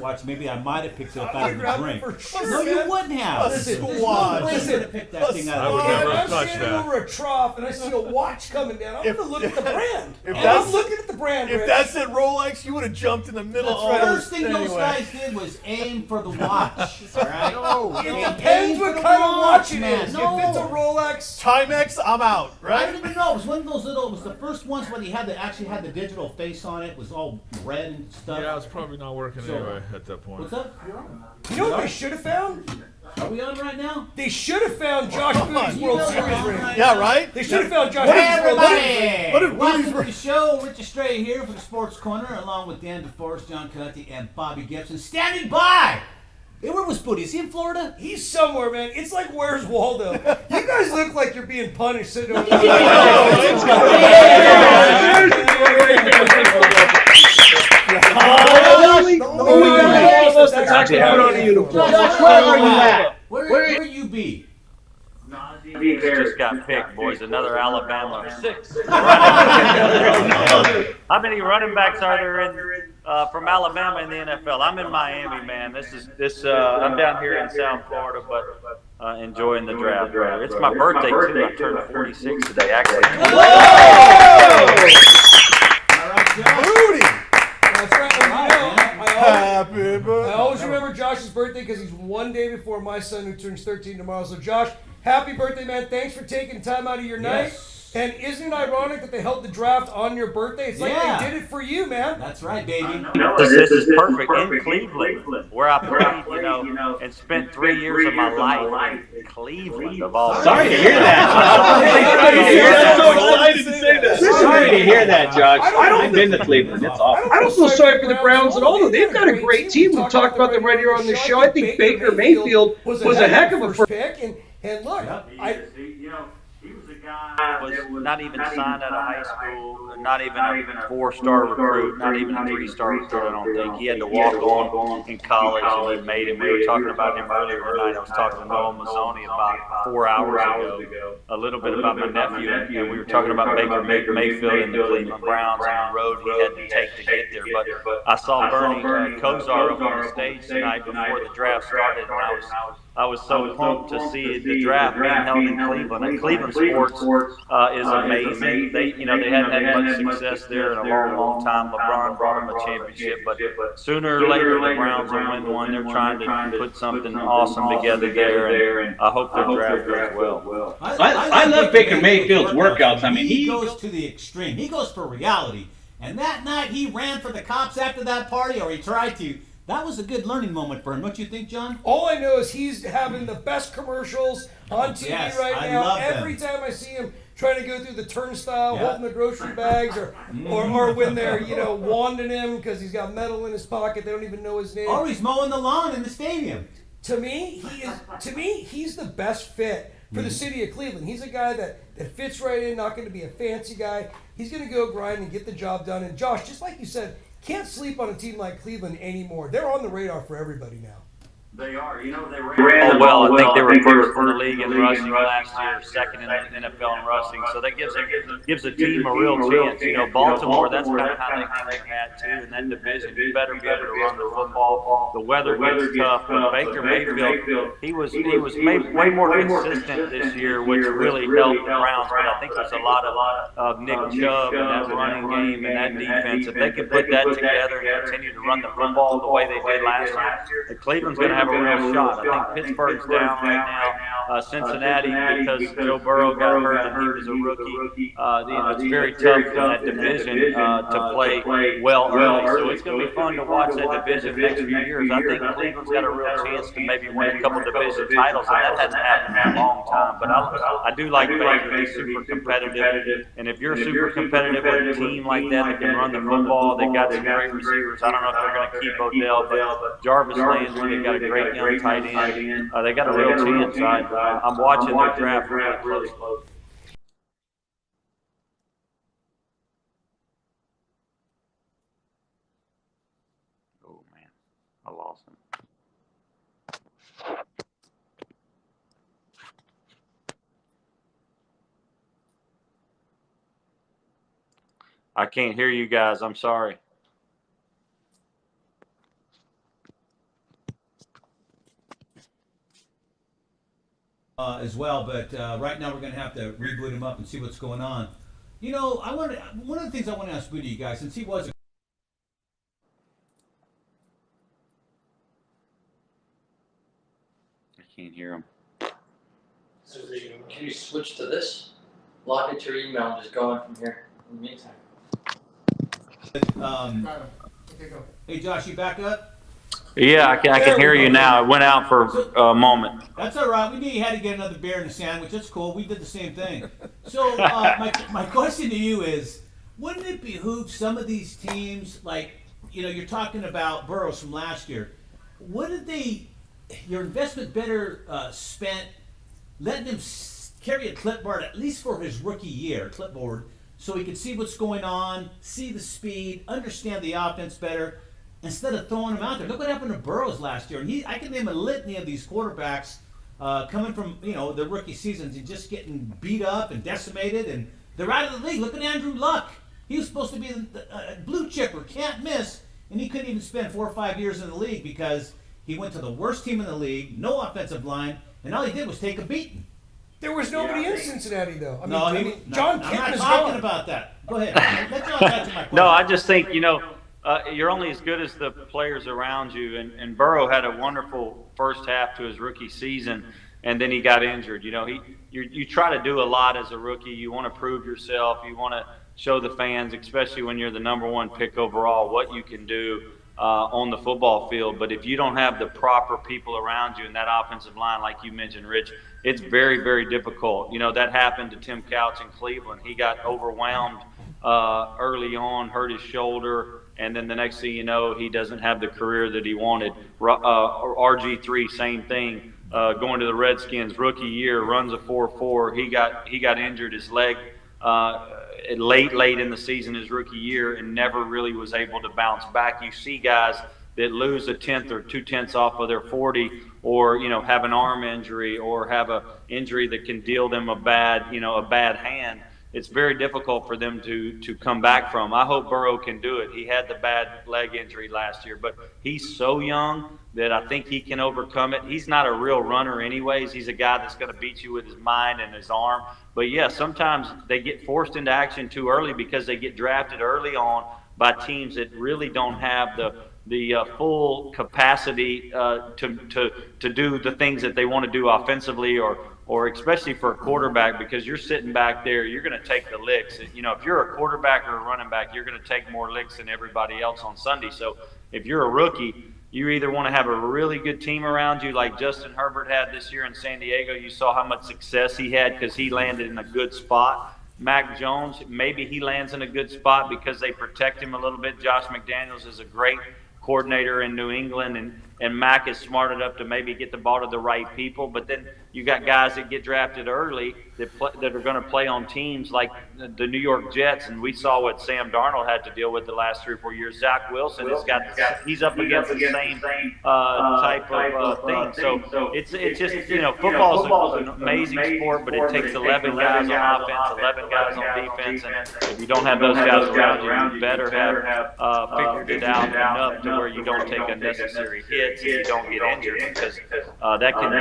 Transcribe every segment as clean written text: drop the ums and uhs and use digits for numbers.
watch, maybe I might have picked it up out of the Grab it drink. for sure, No, you man. wouldn't have. Listen, There's no way you Listen, would have picked that thing out I of would the never drink. have I'm touched standing that. over a trough and I see a watch coming down. I'm gonna look at the brand. if I'm that's- looking at the brand. If Rich. that said Rolex, you would have jumped in the middle That's of right. all First thing this those anyway. guys did was aim for the watch. All right? It They depends aimed for what the kind of watch it man. is. No. If it's a Rolex, Timex, I'm out, I right? don't even know. It was one of those little. It was the first ones when he had actually had the digital face on it. It was all red and stuff. Yeah, it's probably not working So- anyway at that point. What's up? You're on. you know what they should have found? Are we on right now? They should have found Josh Booty's You World know Series we're on ring. right Yeah, now. right? They should have found Josh Hey Booty's World Series ring. everybody! What if Welcome Woody's to the show. Rich Estrella here for the Sports Corner, along with Dan DeForest, John Cuddy, and Bobby Gibson, standing by. Hey, where was Booty? Is he in Florida? He's somewhere, man. It's like Where's Waldo? You guys look like you're being punished sitting over there. Josh, where are you at? Where you be? Just got picked, boys. Another Alabama 6. How many running backs are there from Alabama in the NFL? I'm in Miami, man. I'm down here in South Florida, but enjoying the draft. It's my birthday too. I turned 46 today, actually. All right, Josh. Booty! That's right. And Happy I birthday. always remember Josh's birthday because he's one day before my son who turns 13 tomorrow. So, Josh, happy birthday, man. Thanks for taking time out of your night. Yes. And isn't it ironic that they held the draft on your birthday? It's like Yeah. they did it for you, man. That's right, baby. This is perfect in Cleveland, where I played, and spent 3 years of my life in Cleveland, of all. Sorry to hear that. Sorry to hear that, Josh. I've been to Cleveland. It's awful. I don't feel sorry for the Browns at all, though. They've got a great team. We've talked about them right here on the show. I think Baker Mayfield was a heck of a first pick. And look, He was a guy was not even signed out of high school, not even a 4-star recruit, not even a 3-star recruit, I don't think. He had to walk on in college, and he made it. We were talking about him earlier tonight. I was talking to Noah Mazzoni about 4 hours ago, a little bit about my nephew, and we were talking about Baker Mayfield and the Cleveland Browns and the road he had to take to get there. But I saw Bernie Kosar up on the stage tonight before the draft started, and I was so pumped to see the draft being held in Cleveland. And Cleveland sports is amazing. They hadn't had much success there in a long, long time. LeBron brought them a championship, but sooner or later the Browns will win one. They're trying to put something awesome together there, and I hope their draft goes well. I love Baker Mayfield's workouts. I mean, he goes to the extreme. He goes for reality. And that night he ran for the cops after that party, or he tried to. That was a good learning moment for him. Don't you think, John? all I know is he's having the best commercials on TV Yes, right I now. love them. Every time I see him trying to go through the turnstile, Yeah. holding the grocery bags, or when they're wanding him because he's got metal in his pocket, they don't even know his name. Or he's mowing the lawn in the stadium. To me, he's the best fit for the city of Cleveland. He's a guy that fits right in, not going to be a fancy guy. He's going to go grind and get the job done. And Josh, just like you said, can't sleep on a team like Cleveland anymore. They're on the radar for everybody now. They are. They ran well. I think they were first in the league in rushing last year, second in the NFL in rushing. So that gives a team a real chance. Baltimore, that's kind of how they had too in that division. You better be able to run the football. The weather gets tough, but Baker Mayfield, he was way more consistent this year, which really helped the Browns. But I think there's a lot of Nick Chubb and that running game and that defense. If they can put that together and continue to run the football the way they did last year, Cleveland's going to have a real shot. I think Pittsburgh's down right now. Cincinnati, because Joe Burrow got hurt and he was a rookie. It's very tough in that division to play well early. So it's going to be fun to watch that division next few years. I think Cleveland's got a real chance to maybe win a couple division titles, and that hasn't happened in a long time. But I do like Baker. He's super competitive. And if you're super competitive with a team like that can run the football, they got some great receivers. I don't know if they're going to keep Odell, but Jarvis Landry, they got a great young tight end. They got a real chance. I'm watching their draft really close. Oh man, I lost him. I can't hear you guys. I'm sorry. as well, but right now we're going to have to reboot him up and see what's going on. You know, one of the things I want to ask Booty, you guys, since he was a I can't hear him. So can you switch to this? Log into your email and just go in from here in the meantime. Hey Josh, you back up? Yeah, I can hear you now. It went out for a moment. That's all right. We knew you had to get another beer and a sandwich. That's cool. We did the same thing. So my question to you is, wouldn't it behoove some of these teams, like, you know, you're talking about Burrows from last year, wouldn't your investment better spent letting him carry a clipboard at least for his rookie year, so he could see what's going on, see the speed, understand the offense better, instead of throwing him out there? Look what happened to Burrows last year. And I can name a litany of these quarterbacks coming from, you know, the rookie seasons and just getting beat up and decimated, and they're out of the league. Look at Andrew Luck. He was supposed to be a blue chipper, can't miss, and he couldn't even spend 4 or 5 years in the league because he went to the worst team in the league, no offensive line, and all he did was take a beating. There was nobody in Cincinnati, though. I'm John not Kitna is talking gone. about that. Go ahead. Let's not answer my question. No, I just think, you know, you're only as good as the players around you. And Burrow had a wonderful first half to his rookie season, and then he got injured. You know, you try to do a lot as a rookie. You want to prove yourself. You want to show the fans, especially when you're the #1 pick overall, what you can do on the football field. But if you don't have the proper people around you in that offensive line, like you mentioned, Rich, it's very, very difficult. You know, that happened to Tim Couch in Cleveland. He got overwhelmed early on, hurt his shoulder, and then the next thing you know, he doesn't have the career that he wanted. RG3, same thing. Going to the Redskins, rookie year, runs a 4.4. He got injured, his leg late in the season, his rookie year, and never really was able to bounce back. You see guys that lose 1/10 or 2/10 off of their 40, or, you know, have an arm injury or have a injury that can deal them a bad hand. It's very difficult for them to come back from. I hope Burrow can do it. He had the bad leg injury last year, but he's so young that I think he can overcome it. He's not a real runner anyways. He's a guy that's going to beat you with his mind and his arm. But yeah, sometimes they get forced into action too early because they get drafted early on by teams that really don't have the full capacity to do the things that they want to do offensively, or especially for a quarterback, because you're sitting back there, you're going to take the licks. You know, if you're a quarterback or a running back, you're going to take more licks than everybody else on Sunday. So if you're a rookie, you either want to have a really good team around you like Justin Herbert had this year in San Diego. You saw how much success he had because he landed in a good spot. Mac Jones, maybe he lands in a good spot because they protect him a little bit. Josh McDaniels is a great coordinator in New England, and Mac is smart enough to maybe get the ball to the right people. But then you got guys that get drafted early that are going to play on teams like the New York Jets, and we saw what Sam Darnold had to deal with the last 3 or 4 years. Zach Wilson he's up against the same type of thing. So it's just, you know, football is an amazing sport, but it takes 11 guys on offense, 11 guys on defense, and if you don't have those guys around you better have figured it out enough to where you don't take unnecessary hits and you don't get injured, because that can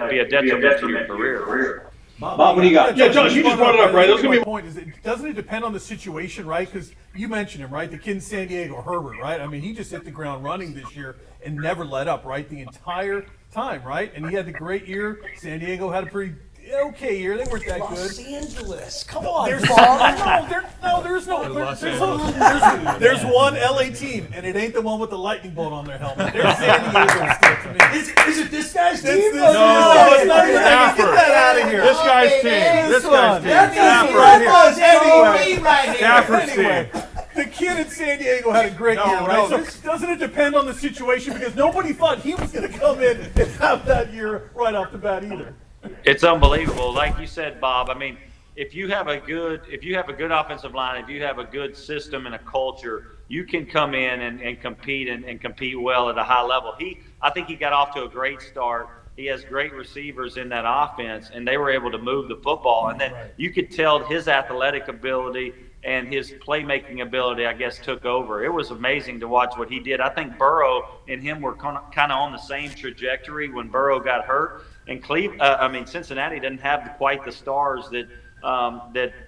be a detriment to your career. Bob, what do you got? Yeah, Josh, you just brought it up, right? That was going to be my point. Doesn't it depend on the situation, right? Because you mentioned him, right? The kid in San Diego, Herbert, right? I mean, he just hit the ground running this year and never let up, right? The entire time, right? And he had the great year. San Diego had a pretty okay year. They weren't that good. Los Angeles. Come on, There's one LA team, and it ain't the one with the lightning bolt on their helmet. There's San Diego still to me. Is it this guy's team? It's not even that. Get that out of here. This guy's team. This guy's team. Stafford's team. The kid in San Diego had a great year, right? So doesn't it depend on the situation? Because nobody thought he was going to come in and have that year right off the bat either. It's unbelievable. Like you said, Bob, I mean, if you have a good offensive line, if you have a good system and a culture, you can come in and compete and compete well at a high level. I think he got off to a great start. He has great receivers in that offense, and they were able to move the football. And then you could tell his athletic ability and his playmaking ability, I guess, took over. It was amazing to watch what he did. I think Burrow and him were kind of on the same trajectory when Burrow got hurt. And Cincinnati doesn't have quite the stars that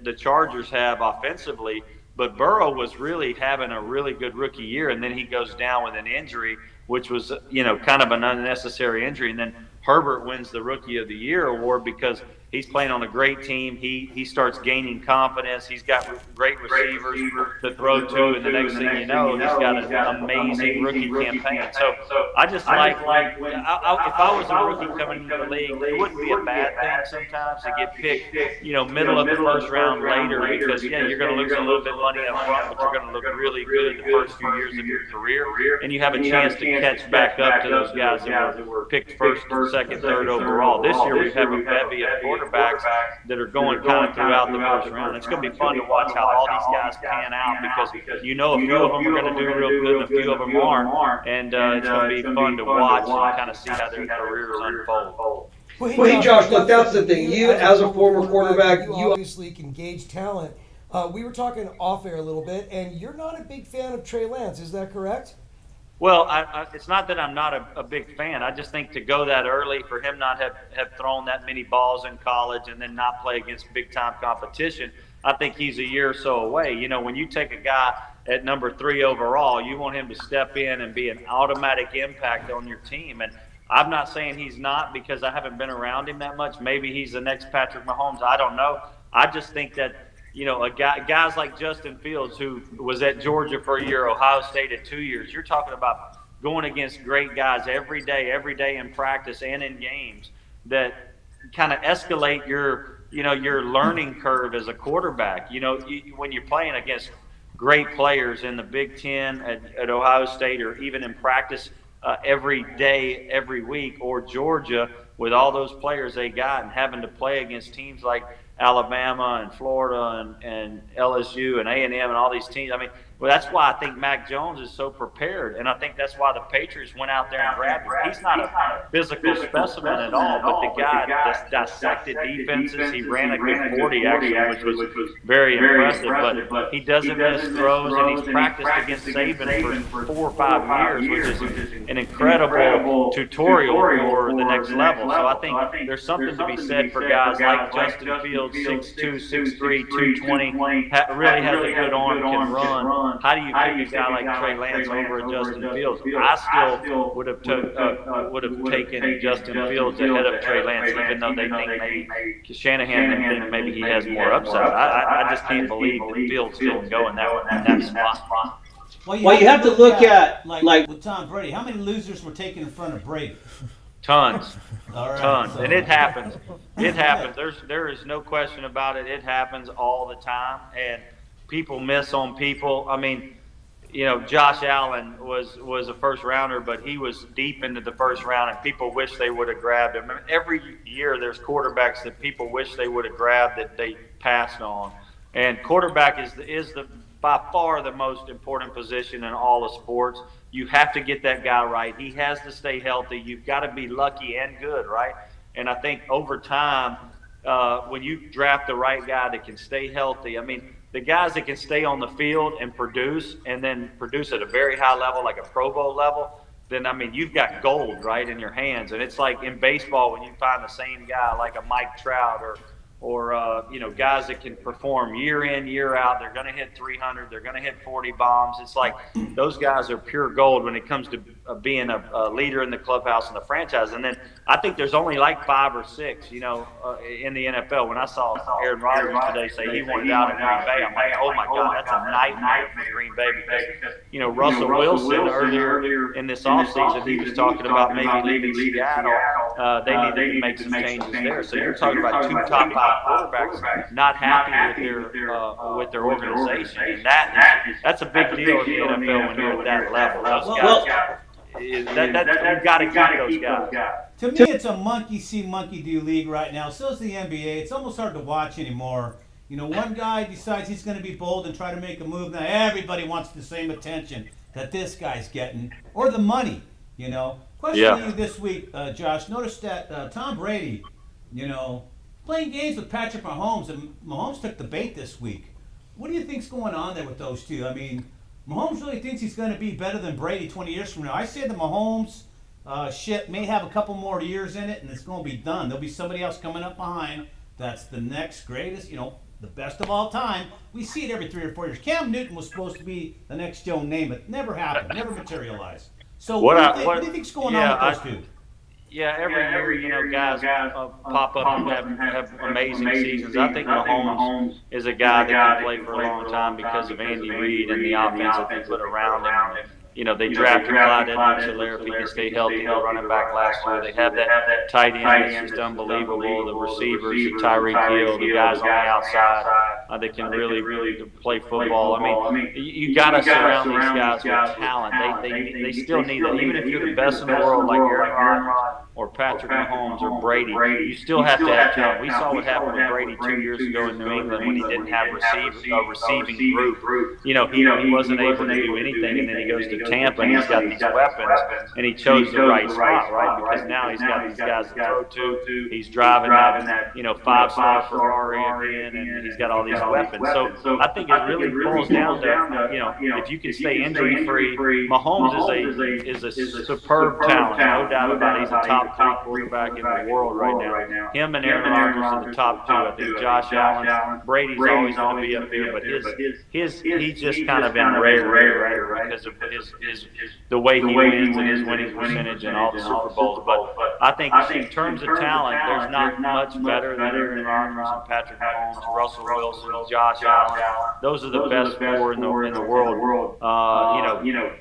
the Chargers have offensively. But Burrow was really having a really good rookie year, and then he goes down with an injury, which was, kind of an unnecessary injury. And then Herbert wins the Rookie of the Year award because he's playing on a great team. He starts gaining confidence. He's got great receivers to throw to, and the next thing you know, he's got an amazing rookie campaign. So I just if I was a rookie coming into the league, it wouldn't be a bad thing sometimes to get picked, middle of the first round later because, you're going to lose a little bit of money up front, but you're going to look really good the first few years of your career, and you have a chance to catch back up to those guys that were picked first, second, third overall. This year we have a bevy of quarterbacks that are going kind of throughout the first round. It's going to be fun to watch how all these guys pan out because a few of them are going to do real good and a few of them aren't, and it's going to be fun to watch and kind of see how their careers unfold. Well, hey, Josh, look, that's the thing. You, as a former quarterback, you obviously can gauge talent. We were talking off air a little bit, and you're not a big fan of Trey Lance. Is that correct? Well, it's not that I'm not a big fan. I just think to go that early, for him not have thrown that many balls in college and then not play against big-time competition, I think he's a year or so away. When you take a guy at number 3 overall, you want him to step in and be an automatic impact on your team. And I'm not saying he's not because I haven't been around him that much. Maybe he's the next Patrick Mahomes. I don't know. I just think that guys like Justin Fields, who was at Georgia for a year, Ohio State at 2 years, you're talking about going against great guys every day in practice and in games that kind of escalate your learning curve as a quarterback. When you're playing against great players in the Big Ten at Ohio State or even in practice every day, every week, or Georgia with all those players they got and having to play against teams like Alabama and Florida and LSU and A&M and all these teams. That's why I think Mac Jones is so prepared, and I think that's why the Patriots went out there and grabbed him. He's not a physical specimen at all, but the guy dissected defenses. He ran a good 40, actually, which was very impressive, but he doesn't miss throws, and he's practiced against Saban for 4 or 5 years, which is an incredible tutorial for the next level. So I think there's something to be said for guys like Justin Fields, 6'2", 6'3", 220, really has a good arm, can run. How do you pick a guy like Trey Lance over Justin Fields? I still would have taken Justin Fields ahead of Trey Lance, even though they think maybe Shanahan think maybe he has more upside. I just can't believe that Fields didn't go in that spot. Well, you have to look at like with Tom Brady. How many losers were taken in front of Brady? Tons. All right, Tons. so. And it happens. It happens. There is no question about it. It happens all the time. And people miss on people. Josh Allen was a first rounder, but he was deep into the first round, and people wish they would have grabbed him. Every year there's quarterbacks that people wish they would have grabbed that they passed on. And quarterback is the by far the most important position in all of sports. You have to get that guy right. He has to stay healthy. You've got to be lucky and good, right? And I think over time, when you draft the right guy that can stay healthy, the guys that can stay on the field and then produce at a very high level, like a Pro Bowl level, then, you've got gold, right, in your hands. And it's like in baseball when you find the same guy like a Mike Trout or guys that can perform year in, year out. They're going to hit 300. They're going to hit 40 bombs. It's like those guys are pure gold when it comes to being a leader in the clubhouse and the franchise. And then I think there's only like 5 or 6, in the NFL. When I saw Aaron Rodgers today say he wanted out of Green Bay, I'm like, oh my God, that's a nightmare for Green Bay because, Russell Wilson earlier in this offseason, he was talking about maybe leaving Seattle. They needed to make some changes there. So you're talking about 2 top 5 quarterbacks not happy with their organization, and that's a big deal in the NFL when you're at that level. Those guys, you've got to keep those guys. To me, it's a monkey see, monkey do league right now. So is the NBA. It's almost hard to watch anymore. One guy decides he's going to be bold and try to make a move. Now everybody wants the same attention that this guy's getting, or the money. Question to you this week, Josh. Notice that Tom Brady, playing games with Patrick Mahomes, and Mahomes took the bait this week. What do you think's going on there with those two? Mahomes really thinks he's going to be better than Brady 20 years from now. I say that Mahomes ship may have a couple more years in it, and it's going to be done. There'll be somebody else coming up behind. That's the next greatest, the best of all time. We see it every 3 or 4 years. Cam Newton was supposed to be the next Joe Namath. Never happened. Never materialized. So what do you think's going on with those two? Yeah, every year, guys pop up and have amazing seasons. I think Mahomes is a guy that can play for a long time because of Andy Reid and the offense that they put around him. They drafted Clyde Edwards-Helaire if he can stay healthy, the running back last year. They have that tight end that's just unbelievable. The receivers, the Tyreek Hill, the guys on the outside that can really play football. I mean, you got to surround these guys with talent. They still need it. Even if you're the best in the world like Aaron Rodgers or Patrick Mahomes or Brady, you still have to have talent. We saw what happened with Brady 2 years ago in New England when he didn't have a receiving group. He wasn't able to do anything, and then he goes to Tampa and he's got these weapons, and he chose the right spot, right? Because now he's got these guys to throw to. He's driving that 5-star Ferrari again, and he's got all these weapons. So I think it really boils down to if you can stay injury free. Mahomes is a superb talent, no doubt about it. He's a top 3 quarterback in the world right now. Him and Aaron Rodgers are the top 2. I think Josh Allen, Brady's always going to be up there, but he's just kind of in rare right because of the way he wins and his winning percentage and all the Super Bowls. But I think in terms of talent, there's not much better than Aaron Rodgers and Patrick Mahomes, Russell Wilson, Josh Allen. Those are the best 4 in the world.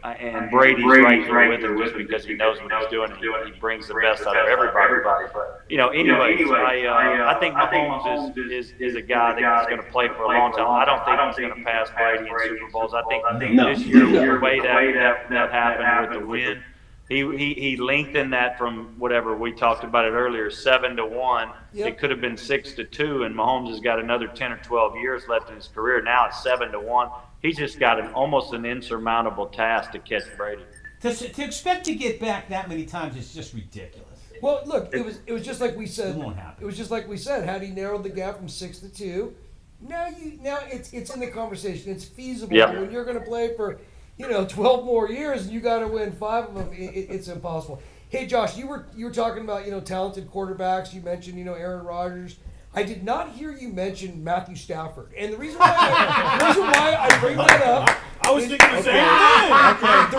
And Brady's right there with him just because he knows what he's doing. He brings the best out of everybody. Anyways, I think Mahomes is a guy that's going to play for a long time. I don't think he's going to pass Brady in Super Bowls. I think this year, the way that happened with the win, he lengthened that from whatever we talked about it earlier, 7-1. Yep. It could have been 6-2, and Mahomes has got another 10 or 12 years left in his career. Now it's 7-1. He's just got almost an insurmountable task to catch Brady. To expect to get back that many times is just ridiculous. Well, look, it was just like we said. It won't happen. It was just like we said. Had he narrowed the gap from 6-2, now it's in the conversation. It's feasible. Yep. When you're going to play for 12 more years and you got to win 5 of them, it's impossible. Hey, Josh, you were talking about talented quarterbacks. You mentioned Aaron Rodgers. I did not hear you mention Matthew Stafford, and the reason why I bring that up. I was thinking the same thing. The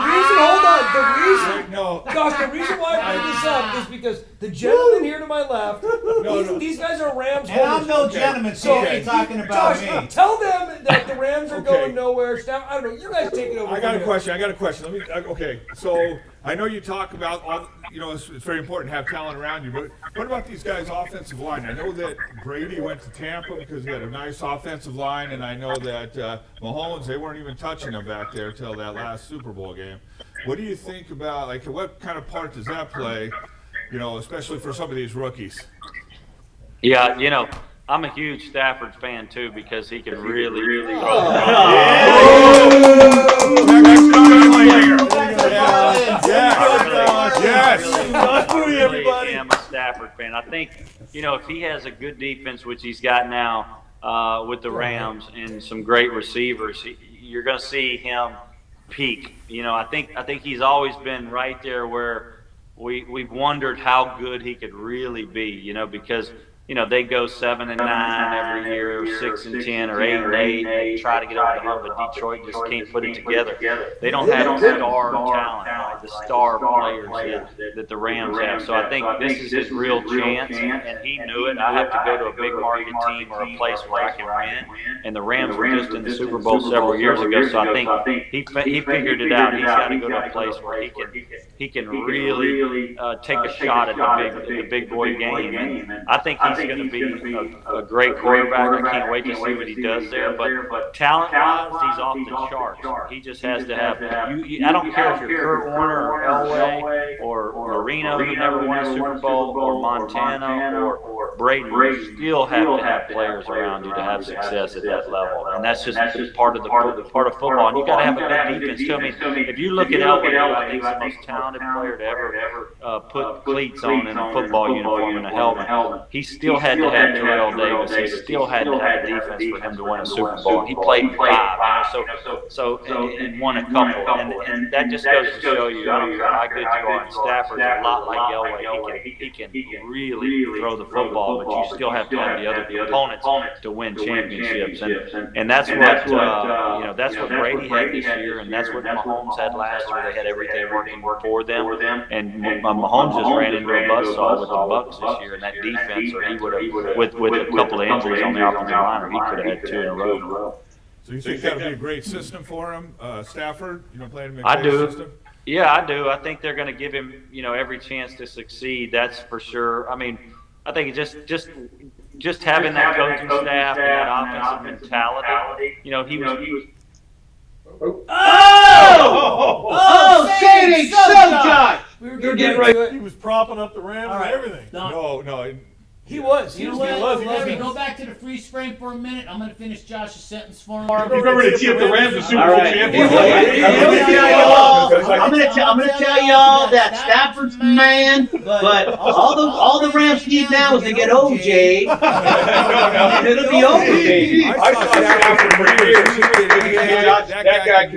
reason why I bring this up is because the gentleman here to my left, these guys are Rams and holders. I'm no gentleman, so you're talking about Josh, me. tell them that the Rams are going nowhere. I don't know. You guys take it over. I got a question. Okay, so I know you talk about all. It's very important to have talent around you, but what about these guys' offensive line? I know that Brady went to Tampa because he had a nice offensive line, and I know that Mahomes, they weren't even touching him back there till that last Super Bowl game. What do you think about, what kind of part does that play, especially for some of these rookies? Yeah, I'm a huge Stafford fan too because he can really throw. I'm a Stafford fan. I think if he has a good defense, which he's got now with the Rams and some great receivers, you're going to see him peak. I think he's always been right there where we've wondered how good he could really be. Because they go 7-9 every year, or 6-10, or 8-8. They try to get over the hump, but Detroit just can't put it together. They don't have the star talent, like the star players that the Rams have. So I think this is his real chance, and he knew it. I have to go to a big market team or a place where I can win. And the Rams were just in the Super Bowl several years ago, so I think he figured it out. He's got to go to a place where he can really take a shot at the big boy game. And I think he's going to be a great quarterback. I can't wait to see what he does there. But talent-wise, he's off the charts. He just has to have. I don't care if you're Kurt Warner or Elway or Marino, who never won a Super Bowl, or Montana or Brady. You still have to have players around you to have success at that level, and that's just part of football. And you got to have a good defense too. I mean, if you look at Elway, I think he's the most talented player to ever put cleats on in a football uniform and a helmet. He still had to have Terrell Davis. He still had to have defense for him to win a Super Bowl. He played 5, and won a couple. And that just goes to show you, I don't care how good you are, and Stafford's a lot like Elway. He can really throw the football, but you still have to have the other components to win championships. And that's what that's what Brady had this year, and that's what Mahomes had last year. They had everything working for them, and Mahomes just ran into a buzzsaw with the Bucs this year, and that defense, or he would have, with a couple of injuries on the offensive line, or he could have had 2 in a row. So you think that would be a great system for him, Stafford? Playing him in I a do. system? Yeah, I do. I think they're going to give him, every chance to succeed. That's for sure. I mean, I think just having that coaching staff and that offensive mentality. He was. Oh, Sandy, so Josh. We were You're getting getting right to He it. was propping up the Rams All right. and everything. No. He was. You know He what? was. Let me go back to the freeze frame for a minute. I'm going to finish Josh's sentence for him. Remember to tee up the Rams as Super All Bowl right. champions. I'm gonna tell y'all that Stafford's man, but all the Rams need now is to get OJ, and it'll be OJ. I saw Stafford for years. That guy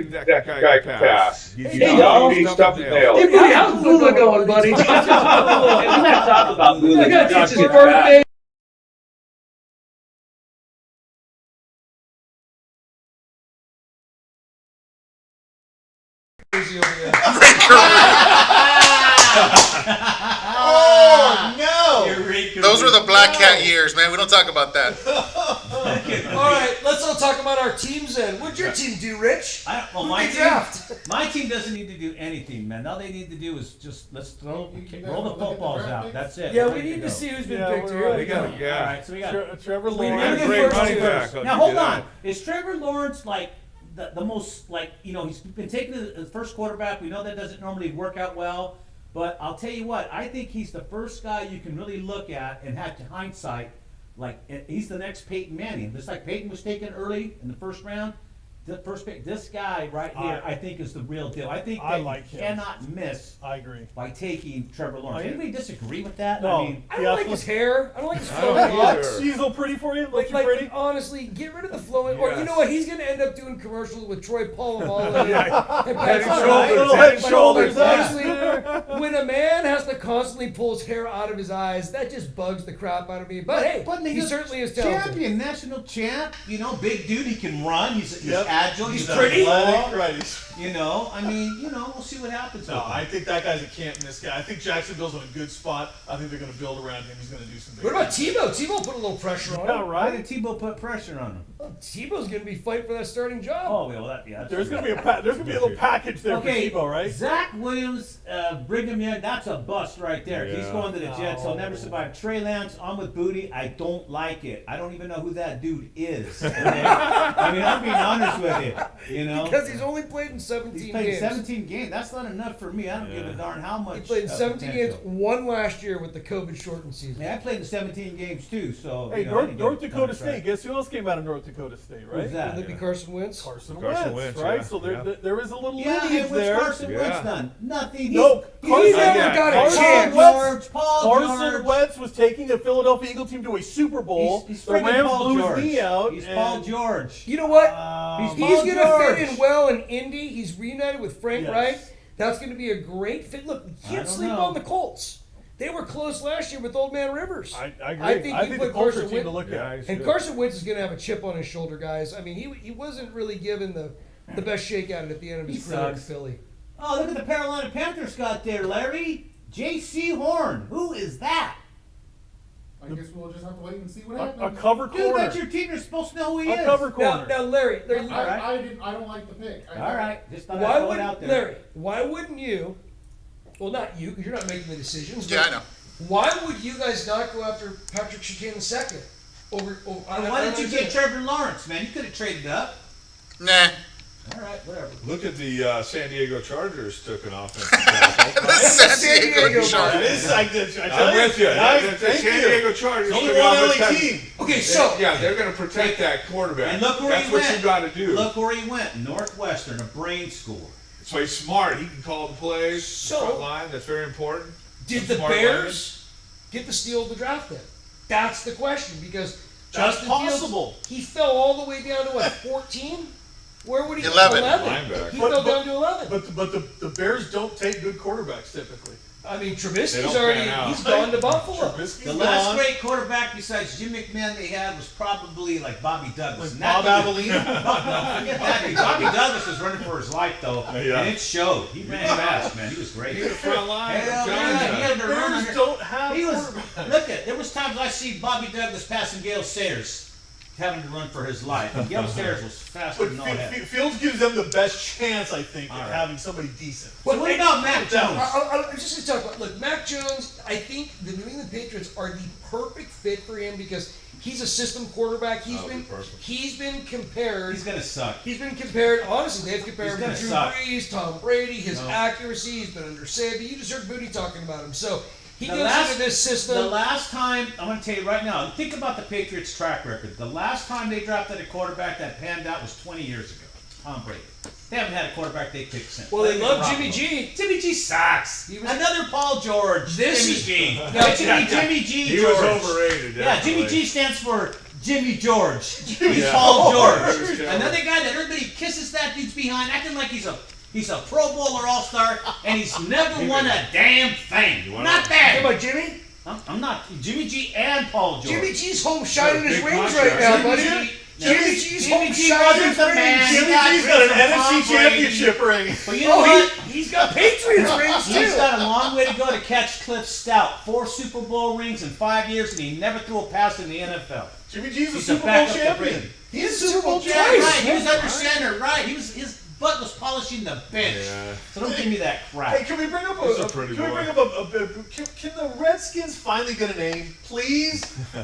can pass. Hey, y'all. He's tough to nail. Hey, buddy, how's Lula going, buddy? We gotta talk about I Lula. got it's his birthday. Oh no! Eureka, Those were the Black no. Cat years, man. We don't talk about that. All right, let's all talk about our teams then. What'd your team do, Rich? Well, Who'd my they team, draft? my team doesn't need to do anything, man. All they need to do is just roll the footballs out. That's it. Yeah, We're we ready need go. to see who's been Yeah, picked. we're Here we ready. go. All Yeah. right, so we got. Trevor We Lawrence. need Great first running two. back. I'll Now give hold you that. on. Is Trevor Lawrence like the most he's been taking the first quarterback? We know that doesn't normally work out well, but I'll tell you what. I think he's the first guy you can really look at and have hindsight. Like he's the next Peyton Manning. Just like Peyton was taken early in the first round. The first pick. This guy right here, I think, is the real deal. I think I that like you him. cannot miss I agree. by taking Trevor Lawrence. Oh, yeah. Anybody disagree with that? No. I mean, I don't like his hair. I don't like his I don't flowing locks. either. She's so pretty for you? Looks Like, pretty? honestly, get rid of the flowing. Or you Yes. know what? He's going to end up doing commercials with Troy Polamalu and Head Patrick and Mahomes. shoulders, Little head head and and shoulders. Honestly, when a man has to constantly pull his hair out of his eyes, that just bugs the crap out of me. But hey, he certainly is talented. champion, national champ. Big dude. He can run. He's Yep. agile. He's pretty. athletic. Right. We'll see what happens. No, with him. I think that guy's a can't miss guy. I think Jacksonville's in a good spot. I think they're going to build around him. He's going to do some big What about things. Tebow? Tebow put a little pressure on Yeah, him. Why right? did Tebow put pressure on him? Tebow's going to be fighting for that starting job. Oh, well, yeah. There's going to be there's going to be a little package there Okay, for Tebow, right? Zach Williams, Brigham Young, that's a bust right there. He's Yeah. going to the Jets. He'll never survive. Trey Lance, I'm with Booty. I don't like it. I don't even know who that dude is. Okay? I'm being honest with you. Because he's only played in 17 He's played games. 17 games. That's not enough for me. I don't give a darn how much. He played in 17 games, potential. one last year with the COVID shortened season. Yeah, I played in 17 games too. So Hey, I didn't get North a Dakota contract. State. Guess who else came out of North Dakota State, right? Who's that? Would it be Carson Wentz? Carson Carson Wentz, Wentz, right? yeah, So yeah. there is a little Yeah, lineage and what's there. Carson Yeah. Wentz done? Nothing. No, He never got a Carson chance. Wentz, Paul Carson George. Wentz was taking the Philadelphia Eagle team to a Super Bowl. He's the friggin' Rams Paul blew George. his knee out. He's and- Paul George. You know what? He's He's Paul going to fit George. in well in Indy. He's reunited with Frank Yes. Reich. That's going to be a great fit. Look, you I can't don't sleep know. on the Colts. They were close last year with Old Man Rivers. I agree. I think you the put Colts are Carson a team to Wentz- look at. And Carson Wentz is going to have a chip on his shoulder, guys. I mean, he wasn't really given the best shake at it at the end of his He career in sucks. Philly. Oh, look at the Carolina Panthers got there, Larry. J.C. Horn. Who is that? I guess we'll just have to wait and see what A happens. cover Dude, corner. that's your team. You're supposed to know who he A is. cover corner. Now, Larry, I don't like the pick. All right. Just thought I'd why throw it out wouldn't there. Larry? Why wouldn't you? Well, not you, because you're not making the decisions. Yeah, but I know. Why would you guys not go after Patrick Surtain II? And why didn't you get Trevor Lawrence, man? You could have traded up. Nah. All right, whatever. Look at the San Diego Chargers took an offensive tackle. San Diego That Chargers. is like this. I'm with you. The Thank San you. Diego Chargers Only took one an LA offensive team. Okay, so Yeah, they're going to protect that quarterback. And look where That's he what went. you got to do. Look where he went. Northwestern, a brain school. So he's smart. He can call the plays. So- front line. That's very important. did the Smart Bears get the steal of the draft then? That's the question because That's Justin possible. Fields, he fell all the way down to what, 14? Where would he go? 11. 11. Linebacker. He But- fell but- down to 11. But the Bears don't take good quarterbacks typically. I mean, They Trubisky's don't already, pan out. he's gone to Buffalo. Trubisky's The last gone. great quarterback besides Jim McMahon they had was probably like Bobby Douglas. Like And that Bob dude- Avellino. No, forget that dude. Bobby Douglas was running for his life though, Yeah. and it showed. He ran fast, man. He was great. He's the front line. Hell I'm telling yeah, he you. had to run Bears under. don't have He was. quarterbacks. Look at. There was times I see Bobby Douglas passing Gale Sayers, having to run for his life. And Gale Sayers was faster But than all that. Fields gives them the best chance, I think, All of right. having somebody decent. So what about Mac Jones? I'm just going to talk about, look, Mac Jones, I think the New England Patriots are the perfect fit for him because he's a system quarterback. He's been compared. He's gonna suck. He's been compared, honestly, they've compared him He's to Drew gonna suck. Brees, Tom Brady, his No. accuracy, he's been under Saban. You just heard Booty talking about him. So he The goes last- into this The system. last time, I'm going to tell you right now, think about the Patriots' track record. The last time they drafted a quarterback that panned out was 20 years ago. Tom Brady. They haven't had a quarterback they picked since. Well, they Like love Garoppolo. Jimmy G. Jimmy G sucks. He was- Another Paul George. This Jimmy is- G. Now, Jimmy G. He George. was overrated. Yeah, Jimmy definitely. G stands for Jimmy George. He's Yeah. Paul George. George. Another guy that everybody kisses that dude's behind, acting like he's a Pro Bowler All-Star, and he's never won a damn thing. wanna- Not Talking bad. about Jimmy? I'm not Jimmy G and Paul George. Jimmy G's home shining his Big rings contract. right now, Jimmy buddy. G- Jimmy G's home Jimmy G shining wasn't his the rings. man. Jimmy He got G's got an rid of NFC Tom Brady. championship ring. But you know Oh, what? he's got Patriots rings He's too. got a long way to go to catch Cliff Stout. 4 Super Bowl rings in 5 years, and he never threw a pass in the NFL. Jimmy G's a He's Super Bowl backup to champion. Brady. He's a Super Bowl Yeah, twice. right. He was under center, right? His butt was polishing the bench. Yeah. So don't give me that Hey, crap. can we bring up He's a a pretty can we boy. bring up can the Redskins finally get a name, please?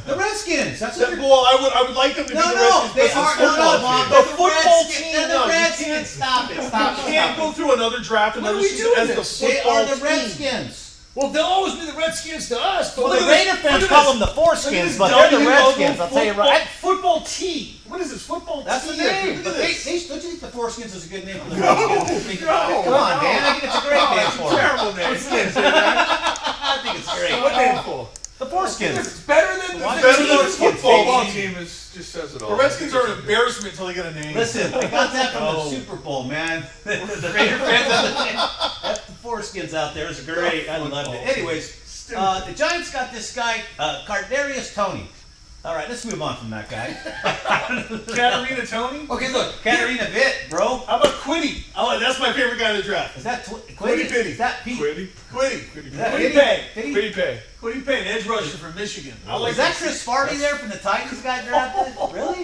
The Redskins. That's what they're. Well, I would like them to be the No, Redskins. they but are it's a football Bob. team. They're The football team. They're No, the you Redskins. can't. Stop it. You Stop can't it. go through another draft, What are another we season doing as the this? They football are the team. Redskins. Well, they'll always be the Redskins to us. But Well, look the at this- Raider look fans at call this. them the Look at Foreskins, this but they're the W logo, Redskins. I'll tell you football- right. Football team. What is this? Football That's the team. name. Look But at they, this. don't you think the Foreskins is a good name for the Redskins? Think about it. Come on, man. I think it's a great name for them. Terrible name. I think it's great. What name for? The Foreskins. It's better than Why the better team. than the Football football team just says it all. The Redskins are an embarrassment until they get a name. Listen, I got that from the Oh. Super Bowl, man. The Raider fans have the Foreskins out there is great. I loved it. Anyways, the Giants got this guy, Cardarius Toney. All right, let's move on from that guy. Katarina Tony. Okay, look. Katarina Vitt, bro. How about Quiddy? Oh, that's my favorite guy in the draft. Is that Quiddy Pitty. Is that Pete? Quiddy. Quiddy. Is that Quiddy Pitty? Pay. Pitty? Quiddy Pay. Quiddy Pay, edge rusher from Michigan. I like Is that Chris Farley there from the Titans got drafted? Really?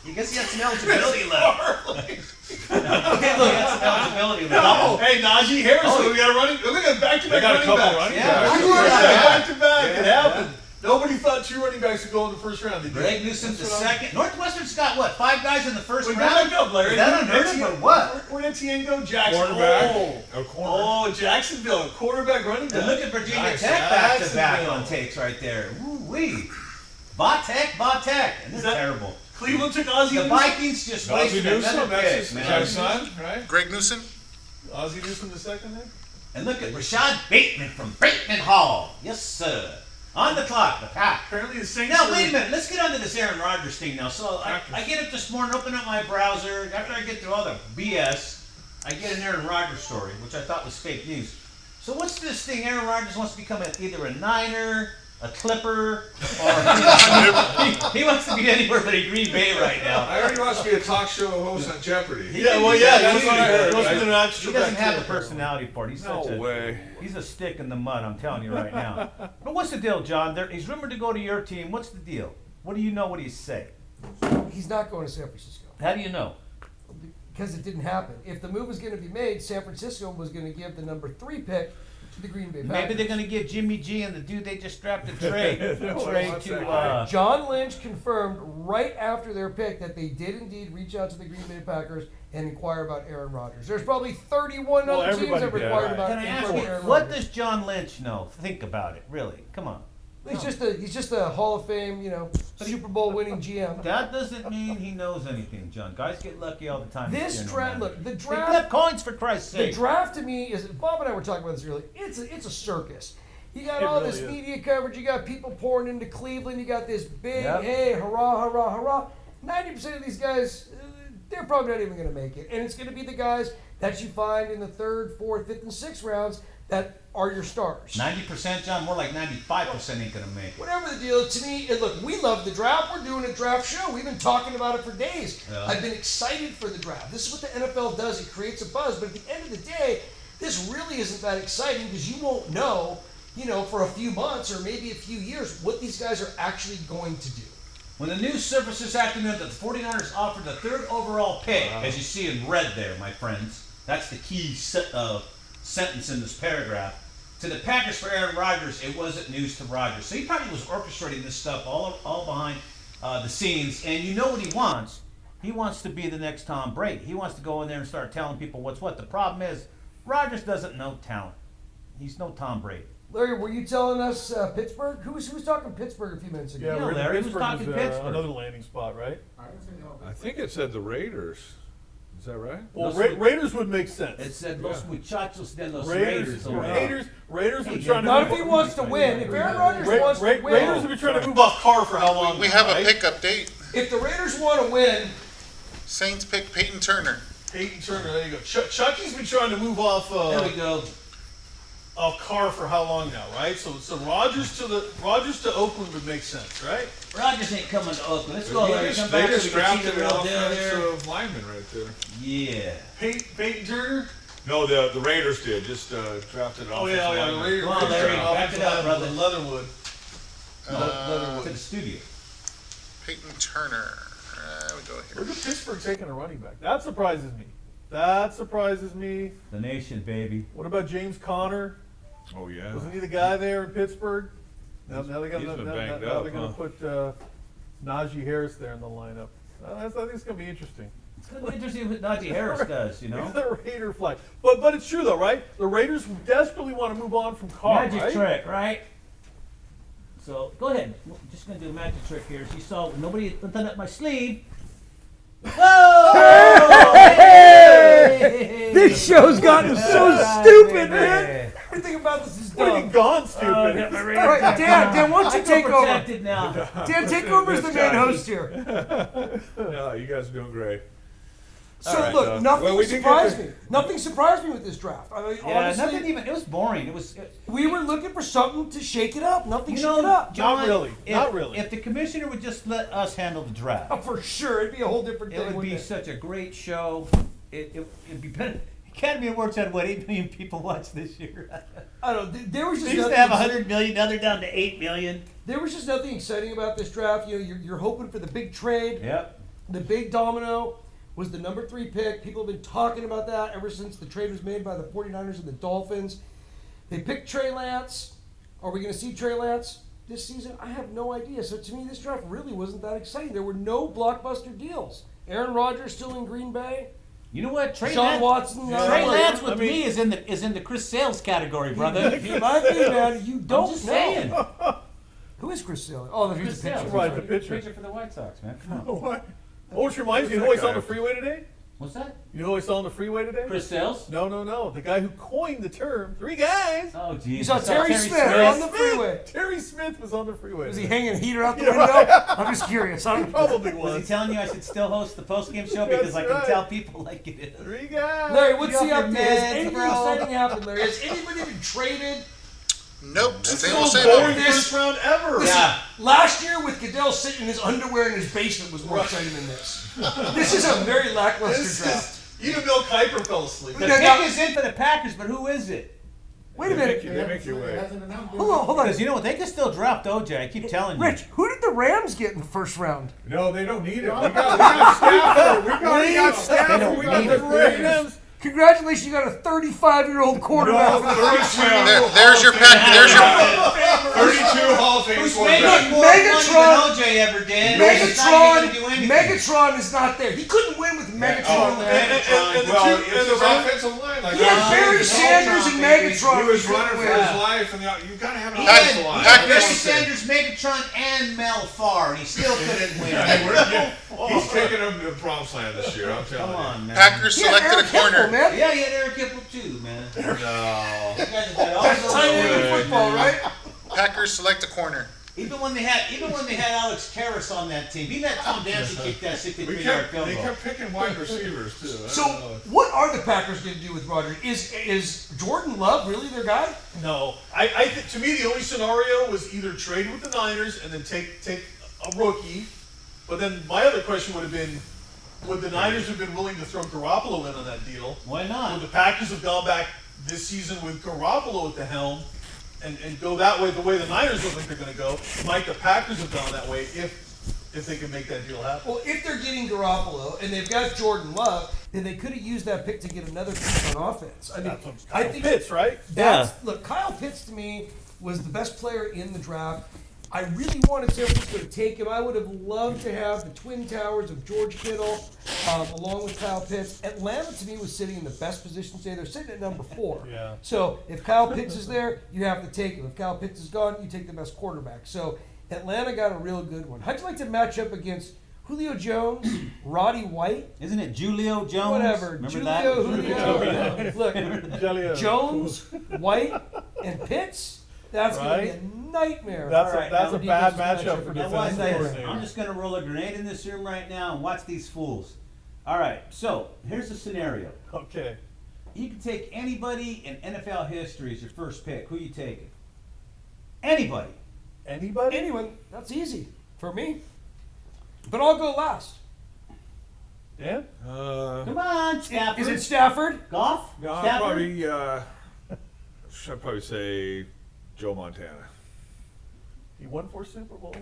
You guess he had some eligibility left. Farley. Okay, look, that's some eligibility left. No. Hey, Najee Harris. Oh. We got a running. Look at back-to-back They got a running couple backs. running Yeah. backs. Back-to-back. It Yeah. happened. Nobody thought 2 running backs would go in the first round. They did. Greg Newsom the That's what I'm- second. Northwestern's got what? 5 guys in the first Wait, go round. back up, Larry. Is that unheard of or what? Where'd Etienne go? Jackson. Quarterback. A corner. Oh, Jacksonville. A quarterback running back. And look at Virginia Nice. Tech back to back Jacksonville. on takes right there. Woo-wee. Vatek. And Is they're that- terrible. Cleveland took Ozzie The Newsome. Vikings just Ozzie wasted another Newsome, that's pick, his man. son, right? Greg Newsom? Ozzie Newsome the second there? And look at Rashad Bateman from Bateman Hall. Yes, sir. On the clock, the Pack. Apparently the Saints Now, are- wait a minute. Let's get on to this Aaron Rodgers thing now. So, I get up this morning, open up my browser. After I get through all the BS, I get an Aaron Rodgers story, which I thought was fake news. So, what's this thing? Aaron Rodgers wants to become either a Niner, a Clipper, or he wants to be anywhere but a Green Bay right now. I heard he wants to be a talk show host on Jeopardy. Yeah, well, yeah, That's he what I heard. goes I- with an extra He doesn't back have the too. personality for it. He's No such a way. he's a stick in the mud. I'm telling you right now. But what's the deal, John? He's rumored to go to your team. What's the deal? What do you know? What do you say? He's not going to San Francisco How do you know? because it didn't happen. If the move was going to be made, San Francisco was going to give the number 3 pick to the Green Bay Packers. Maybe they're going to give Jimmy G and the dude they just drafted Trey what's to. that John Lynch confirmed right after their pick that they did indeed reach out to the Green Bay Packers and inquire about Aaron Rodgers. There's probably 31 Well, other teams that everybody did, inquired right. about Can I ask inquired you, Aaron what Rodgers. does John Lynch know? Think about it, really. Come on. He's just a Hall of Fame, Super Bowl winning GM. That doesn't mean he knows anything, John. Guys get lucky all the time. This General draft, manager. look, the They draft. flip coins for Christ's The sake. draft to me is Bob and I were talking about this earlier. It's a circus. You got It all really this is. media coverage. You got people pouring into Cleveland. You got this big Yep. hey hurrah hurrah hurrah. 90% of these guys they're probably not even going to make it. And it's going to be the guys that you find in the 3rd, 4th, 5th, and 6th rounds that are your stars. 90%, John, more like 95% ain't gonna make it. Whatever the deal is, to me, and look, we love the draft. We're doing a draft show. We've been talking about it for days. Yeah. I've been excited for the draft. This is what the NFL does. It creates a buzz. But at the end of the day, this really isn't that exciting because you won't know, for a few months or maybe a few years what these guys are actually going to do. When the news surfaced this afternoon that the 49ers offered the 3rd overall pick, as you see in red there, my friends, that's the key sentence in this paragraph, to the Packers for Aaron Rodgers, it wasn't news to Rodgers. So he probably was orchestrating this stuff all behind the scenes. And you know what he wants? He wants to be the next Tom Brady. He wants to go in there and start telling people what's what. The problem is, Rodgers doesn't know talent. He's no Tom Brady. Larry, were you telling us Pittsburgh? Who was talking Pittsburgh a few minutes ago? Yeah, Larry was Pittsburgh talking Pittsburgh. another landing spot, right? I didn't say no. I think it said the Raiders. Is that right? Well, Los- Raiders would make sense. It said Los Muchachos de los Raiders Raiders. over there. Raiders Hey, were trying to Not move if he wants to win. If Aaron Rodgers wants to win. Raiders have been trying to move off Carr for how long? We have right? a pickup date. If the Raiders want to win, Saints pick Peyton Turner. Peyton Turner, there you go. Chucky's been trying to move off There we go. Carr for how long now, right? So Rodgers to Oakland would make sense, right? Rodgers ain't coming to Oakland. Let's go, Larry. Come They back just so we can see drafted the an real deal here. offensive lineman right there. Yeah. Peyton Turner? No, the Raiders did. Just drafted an Oh, offensive yeah, lineman. the Raiders. Come on, Larry, back it up, brother. Leatherwood. To the studio. Peyton Turner. We go here. Look at Pittsburgh taking a running back. That surprises me. That surprises me. The nation, baby. What about James Conner? Oh, yeah. Wasn't he the guy there in Pittsburgh? Now they're he's been banged now up, they're going to huh? put Najee Harris there in the lineup. I think it's going to be interesting. It's going to be interesting what Najee Harris does, you know? The Raider flag. But it's true, though, right? The Raiders desperately want to move on from Carr, Magic right? trick, right? So, go ahead. We're just going to do a magic trick here. As you saw, nobody done up my sleeve. Whoa! Hey! this show's gotten so stupid, man. Everything about this is What have you dumb. gone stupid? All right, Dan, why don't you I feel take over? protected now. Dan, take over as the main host here. No, you guys are doing great. So right, look, nothing well, we did get surprised the- me. Nothing surprised me with this draft. I mean, Yeah, honestly, nothing even. It was boring. we were looking for something to shake it up. Nothing You shook it know, up. John, Not really. If, Not really. If the commissioner would just let us handle the draft, Oh, for sure, it'd be a whole different thing. it would be wouldn't it? such a great show. It'd be better. Academy Awards had what, 8 million people watch this year. I don't know. There was just They used to nothing have 100 million. Now they're down to 8 million. There was just nothing exciting about this draft. You know, you're hoping for the big trade. Yep. The big domino was the number 3 pick. People have been talking about that ever since the trade was made by the 49ers and the Dolphins. They picked Trey Lance. Are we going to see Trey Lance this season? I have no idea. So to me, this draft really wasn't that exciting. There were no blockbuster deals. Aaron Rodgers still in Green Bay. You know what? Trey Sean Lance, Watson. Trey Lance with I mean- me is in the Chris Sales category, brother. He might be, man. You don't I'm just know. saying. Who is Chris Sale? Oh, here's Chris a picture. Sales. Right, the picture. Picture for the White Sox, man. Come on. What? Oh, which reminds me, you know who I saw on the freeway today? What's that? You know who I saw on the freeway today? Chris Sales? No. The guy who coined the term, 3 guys. Oh, geez. You saw I Terry Smith on the freeway. Terry Smith was on the freeway. Was he today. hanging a heater out the Yeah, window? right. I'm just curious. I don't Probably Was he was. telling you I should still host the post-game show because I can right. tell people like it is? 3 guys. Larry, what's You the off your update? Has meds, anything bro? exciting happened, Larry? Has anybody been traded? Nope. This is Same the old, most same old. boring first round ever. Listen, Yeah. last year with Goodell sitting in his underwear in his basement was more exciting than this. This is a very lackluster This draft. is, even Bill Kuiper fell asleep. The No, pick no. is in for the Packers, but who is it? Wait a minute. They make your It way. hasn't announced Hold on. Because you know what? They can still draft OJ. I keep telling you. Rich, who did the Rams get in the first round? No, they don't need it. We got Stafford. We got Stafford. don't We got need the it. Ravens. Congratulations, you got a 35-year-old quarterback. There's your pack. There's your. 32 Hall of Fame Who's quarterbacks. making more Megatron- money than OJ ever did? He's not even gonna do anything. Megatron is not there. He couldn't win with Megatron there. And the Well, two- it's and his the Rams- offensive line. Like He had that. Barry Sanders and Megatron. He was He running couldn't for win. his life, and you gotta have an He offensive had line. Packers- Barry Sanders, Megatron, and Mel Farr, and he still couldn't win. He's taking them to the promised land this year. I'm telling Come on, man. Packers He had selected a Eric Hipple, corner. man. Yeah, he had Eric Hipple too, man. You you. No. guys have had all That's those tight end words. in football, right? Packers select a corner. Even when they had Alex Karras on that team, he let Tom Dancy kick that 63-yard field They goal. kept picking wide receivers too. I So, don't know. what are the Packers going to do with Rodgers? Is Jordan Love really their guy? No, I think to me the only scenario was either trade with the Niners and then take a rookie. But then my other question would have been, would the Niners have been willing to throw Garoppolo in on that deal? Why not? Would the Packers have gone back this season with Garoppolo at the helm and go that way the way the Niners look like they're going to go? Might the Packers have gone that way if they can make that deal happen? Well, if they're getting Garoppolo and they've got Jordan Love, then they could have used that pick to get another piece on offense. I mean, I think Pitts, right? Look, Kyle Pitts to me was the best player in the draft. I really wanted San Francisco to take him. I would have loved to have the Twin Towers of George Kittle along with Kyle Pitts. Atlanta, to me, was sitting in the best position today. They're sitting at number 4. Yeah. So if Kyle Pitts is there, you have to take him. If Kyle Pitts is gone, you take the best quarterback. So Atlanta got a real good one. How'd you like to match up against Julio Jones, Roddy White? Isn't it Julio Jones? Whatever. Remember Julio. that? Look, Julio. Jones, White, and Pitts. That's going to be a nightmare. That's All right, that's now a bad defensive matchup matchup for for Now watch defensive this. coordinator. I'm just gonna roll a grenade in this room right now and watch these fools. All right, so here's the scenario. Okay. You can take anybody in NFL history as your first pick. Who you taking? Anybody. Anybody? Anyone, that's easy for me. But I'll go last. Dan? Come on, Stafford. Is it Stafford? Goff? No, I'll Stafford? probably, I'd probably say Joe Montana. He won 4 Super Bowls.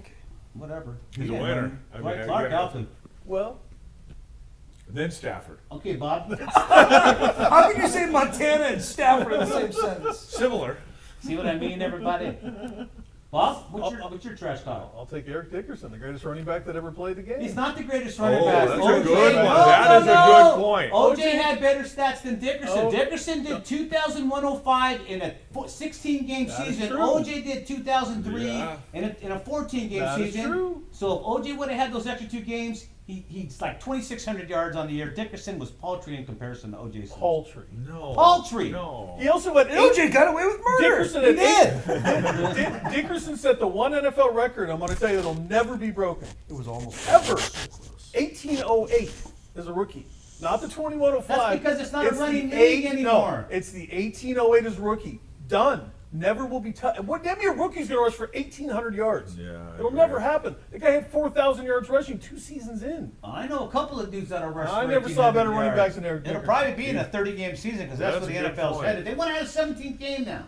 Whatever. He's You a get winner. him. I mean, Right, you Clark gotta- Alfred. Well, Then Stafford. Okay, Bob. How can you say Montana and Stafford in the same sentence? Similar. See what I mean, everybody? Bob, what's your trash talk? I'll take Eric Dickerson, the greatest running back that ever played the game. He's not the greatest running Oh, back. that's a OJ, good one. no, That is a no. good point. OJ had better stats than Dickerson. Oh. Dickerson did 2,105 in a 16-game That is season. true. OJ did 2,003 Yeah. in a 14-game That is season. true. So if OJ would have had those extra 2 games, he's like 2,600 yards on the year. Dickerson was paltry in comparison to OJ's. Paltry. No. Paltry. No. He also went And OJ got away with murder. Dickerson He at eight. Dickerson set the one NFL record. I'm going to tell you it'll never be broken. It was almost Ever. 1808 as a rookie. Not the 2105. That's because it's not a the running league anymore. No, it's the 1808 as rookie. Done. Never will be touched. What damn your rookie's going to rush for 1,800 yards? Yeah, I It'll agree. never happen. The guy had 4,000 yards rushing 2 seasons in. I know a couple of dudes that are rushing. I for never saw 1,800 better running yards. backs than Eric It'll Dickerson. probably be in a 30-game season because that's That's what the a good NFL's point. headed. They want to have a 17th game now.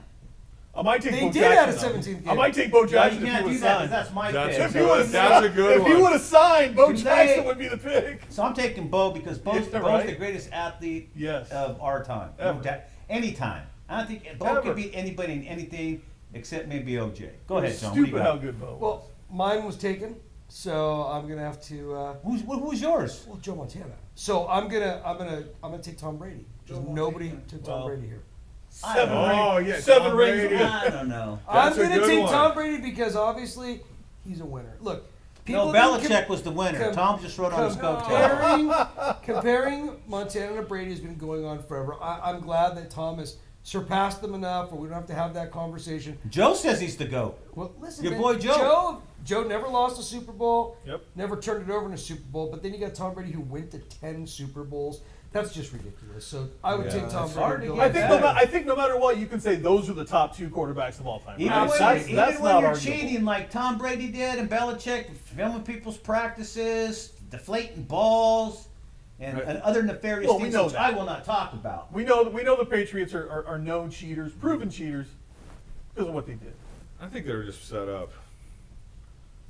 I might take They Bo did Jackson. add a though. 17th game. I might take Bo No, Jackson you if he can't would do have that because signed. that's my That's pick. a good- that's a good If he one. would have signed, Bo Today- Jackson would be the pick. So I'm taking Bo because Bo's Yeah, right. the greatest athlete Yes. of our time. Ever. No doubt. Anytime. I don't think Bo Ever. could beat anybody in anything except maybe OJ. Go ahead, John. What do Stupid you how got? good Bo was. Well, mine was taken, so I'm gonna have to. Who's yours? Well, Joe Montana. So I'm gonna take Tom Brady. Because nobody took Tom Well, Brady here. Seven Oh, rings. yeah, 7 Tom rings. Brady. I don't know. That's I'm a gonna good take one. Tom Brady because obviously he's a winner. Look, No, didn't Belichick was the winner. com- Tom just rode on his coattail. comparing Montana to Brady has been going on forever. I'm glad that Tom has surpassed them enough, where we don't have to have that conversation. Joe says he's the GOAT. Well, listen, Your man, boy Joe. Joe never lost a Super Bowl. Yep. Never turned it over in a Super Bowl. But then you got Tom Brady, who went to 10 Super Bowls. That's just ridiculous. So I would Yeah, take Tom that's Brady. hard to and go get I with think, that. I think no matter what, you can say those are the top 2 quarterbacks of all time. Even Right? when, That's even not when you're arguable. cheating like Tom Brady did and Belichick, filming people's practices, deflating balls, and other nefarious Well, we things know which that. I will not talk about. We know the Patriots are known cheaters, proven cheaters, because of what they did. I think they were just set up.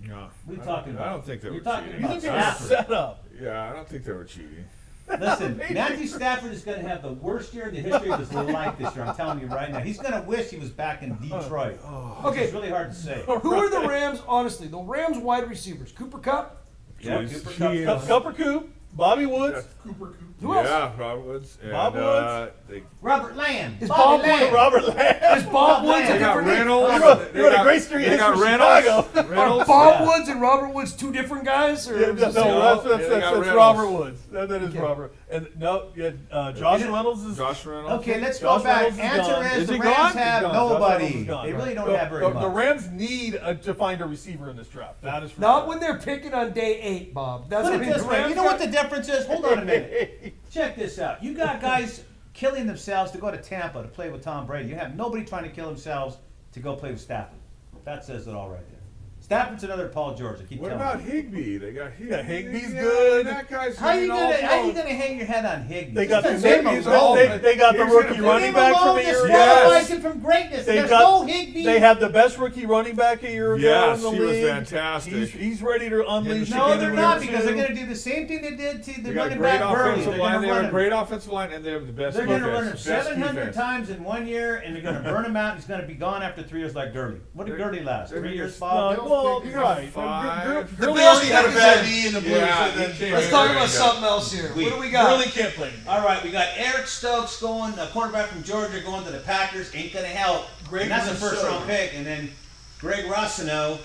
Yeah. What are you I talking don't- about? I don't think they You're were talking cheating. You about think they were Stafford. set up? Yeah, I don't think they were cheating. Listen, Matthew Stafford is going to have the worst year in the history of his life this year. I'm telling you right now. He's going to wish he was back in Detroit. Okay, It's really hard to say. who are the Rams? Honestly, the Rams wide receivers: Cooper Kupp, Yeah, Jeez. Cooper Kupp's Yeah. coming. Cupper Coop, Bobby Woods, Cooper Coop. Who else? Yeah, Robert Woods. And, Bob Woods? Robert Land. Is Bob Bob Land. Robert Lamb. Is Bob Woods a They got different name? Reynolds. You run a great street They got from Reynolds. Chicago. Are Reynolds. Bob Woods and Robert Woods two different guys? Or Yeah, is this- no, they got that's Reynolds. Robert Woods. That is Okay. Robert. And no, yeah, Josh Reynolds is. Josh Reynolds. Okay, let's Josh go back. Reynolds is Answer gone. is Is the he Rams gone? have He's gone. Josh Reynolds nobody. is gone. They really don't The- have very the, much. The Rams need to find a receiver in this draft. That is for Not sure. when they're picking on day 8, Bob. That's Put what it this the way. Rams You know got- what the difference is? Hold on a minute. Check this out. You got guys killing themselves to go to Tampa to play with Tom Brady. You have nobody trying to kill themselves to go play with Stafford. That says it all right there. Stafford's another Paul George. I keep What telling about you. Higbee? They got Higbee. Yeah, Higbee's Yeah, good. That guy's How you hitting all gonna throws. hang your head on Higbee? They got the Just leave him Higbie's alone. all- they got the He's rookie gonna- running Leave him back from alone. a This year qualifies ago. him from greatness. They There's got- no Higbee. They had the best rookie running back a year ago Yes, in the he was league. fantastic. He's ready to unleash. No, again they're in not year because they're two. going to do the same thing they did to the They got running great back Burley. offensive They're line. going They to have run a him. great offensive line, and they have the best They're going to defense. run him Best 700 defense. times in 1 year, and they're going to burn him out. And he's going to be gone after 3 years like Gurley. What did Gurley last? 3 years, Bob? No, well, you're right. Five. Gurley Bills already had a can't bad say- knee in the Blues. Yeah, and then he can't- Let's talk about something else here. We- What do we got? Gurley can't play. All right, we got Eric Stokes going, a quarterback from Georgia, going to the Packers. Ain't going to help. And that's a first-round pick. And then Greg Rossino,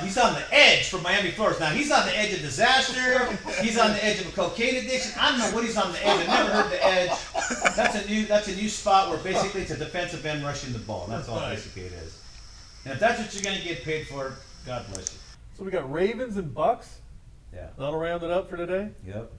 he's on the edge for Miami, Florida. Now, he's on the edge of disaster. He's on the edge of a cocaine addiction. I don't know what he's on the edge. I've never heard the edge. That's a new spot where basically it's a defensive end rushing the ball. That's all basically it is. And if that's what you're going to get paid for, God bless you. So we got Ravens and Bucks. Yeah. That'll round it up for today. Yep.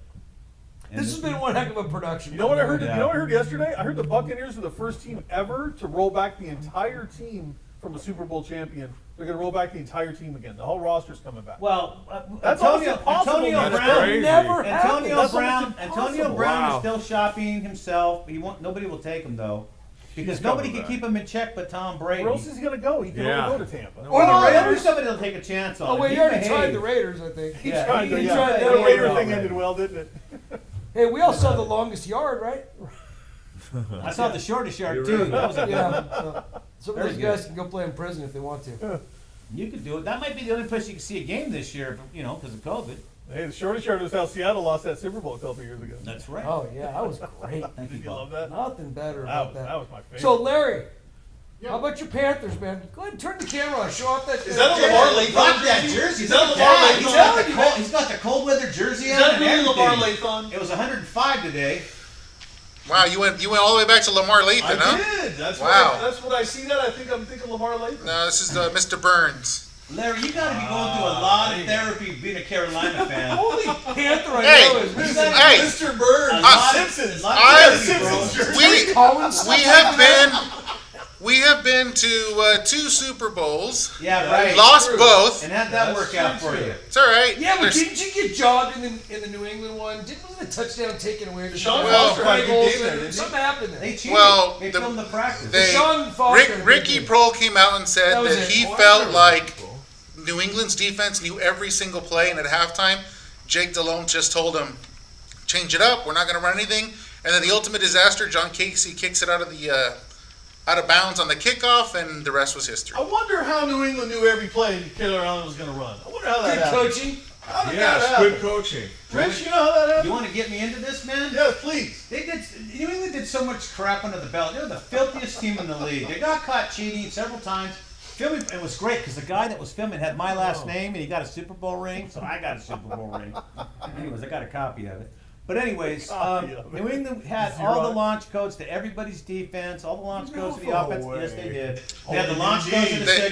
This has been one heck of a production. You know what I heard? Yeah. You know what I heard yesterday? I heard the Buccaneers are the first team ever to roll back the entire team from a Super Bowl champion. They're going to roll back the entire team again. The whole roster's coming back. Well, That's Antonio, almost impossible. Antonio That's Brown. crazy. Never happened. Antonio That's Brown. almost Antonio impossible. Brown Wow. is still shopping himself. He won't. Nobody will take him though, because He's nobody coming can back. keep him in check but Tom Brady. Where else is he going to go? He can Yeah. only go to Tampa. Or the Well, there'll be Raiders. somebody will take a chance on Oh, him. wait, He you already behaved. tried the Raiders, I think. He Yeah, tried he- to, he yeah. tried That that Raider already. thing ended well, didn't it? Hey, we all saw the longest yard, right? I saw the shortest yard You're too. right. That was a Yeah. Some of Very those good. guys can go play in prison if they want to. You could do it. That might be the only place you can see a game this year, you know, because of COVID. Hey, the shortest yard was how Seattle lost that Super Bowl a couple years ago. That's right. Oh, yeah, that was great. Thank you, Did you love Bob. that? Nothing better That about was, that was my favorite. So, Larry, Yeah. how about your Panthers, man? Go ahead and turn the camera on. Show off that. Is that a Lamar Latham Rock that jersey? jersey. Is that Look Lamar at that. Latham? He's got the cold weather jersey Is on. that and really Lamar everything. Latham? It was 105 today. Wow, you went all the way back to Lamar Lathan, huh? I did. That's Wow. That's what I see that. I'm thinking Lamar Latham. No, this is Mr. Burns. Larry, you got to be going through a lot of therapy being a Carolina fan. Holy Panther I Hey, know is You gotta- Hey, Mr. Burns. A lot of- Simpsons. a lot I- of therapy, bro. Simpsons we Collins. we have been to 2 Super Bowls, Yeah, right. lost both. And how'd that work out for you? It's all right. Yeah, but There's- didn't you get jobbed in the New England one? Wasn't the touchdown taken away? Deshaun Foster had a good Goals game there, and didn't he? something happened there. They cheated. Well, they the- filmed the practice. they- Sean Foster. Ricky Prohl came out and said That was that it. he Oh, I felt remember like New England's defense knew every single play, and at halftime, Jake Delhomme just told him, "Change it up. We're not going to run anything." And then the ultimate disaster, John Casey kicks it out of bounds on the kickoff, and the rest was history. I wonder how New England knew every play Carolina was going to run. I wonder how that Good happened. coaching. How did that Yes, happen? good coaching. Trish, you know how that happened? You want to get me into this, man? Yes, please. They did. New England did so much crap under the belt. They were the filthiest team in the league. They got caught cheating several times. Filming, it was great because the guy that was filming had my last name and he got a Super Bowl ring, so I got a Super Bowl ring. Anyways, I got a copy of it. But anyways, Copy of it. New England had Zero. all the launch codes to everybody's defense, all the launch codes to the No offense. way. Yes, they did. Oh, They had the they launch did. codes and the They,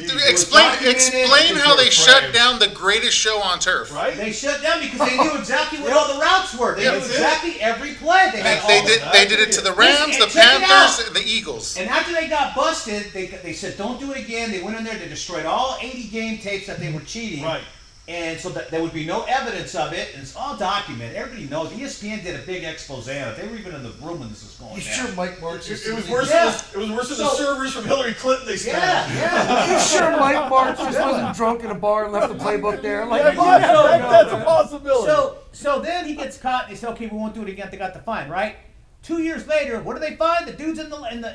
signals. explain documented. how they Because shut they're down the greatest show on turf. Right? They shut down because they knew exactly what all the routes were. They Yeah, knew that's it. exactly every play. They had all They did it to the Rams, the Listen, check it Panthers, out. and the Eagles. And after they got busted, they said, don't do it again. They went in there, they destroyed all 80 game tapes that they were cheating. Right. And so that there would be no evidence of it, and it's all documented. Everybody knows. ESPN did a big expose on it. They were even in the room when this was going You down. sure Mike Marks It was worse? worse. Yeah. It was worse than the So- servers from Hillary Clinton they spent. Yeah. You sure Mike Marks just wasn't drunk in a bar and left the playbook there? Like, Yeah, oh, yeah, no, that- no, that's a man. possibility. So then he gets caught. And they say, okay, we won't do it again. They got the fine, right? 2 years later, what do they find? The dude's in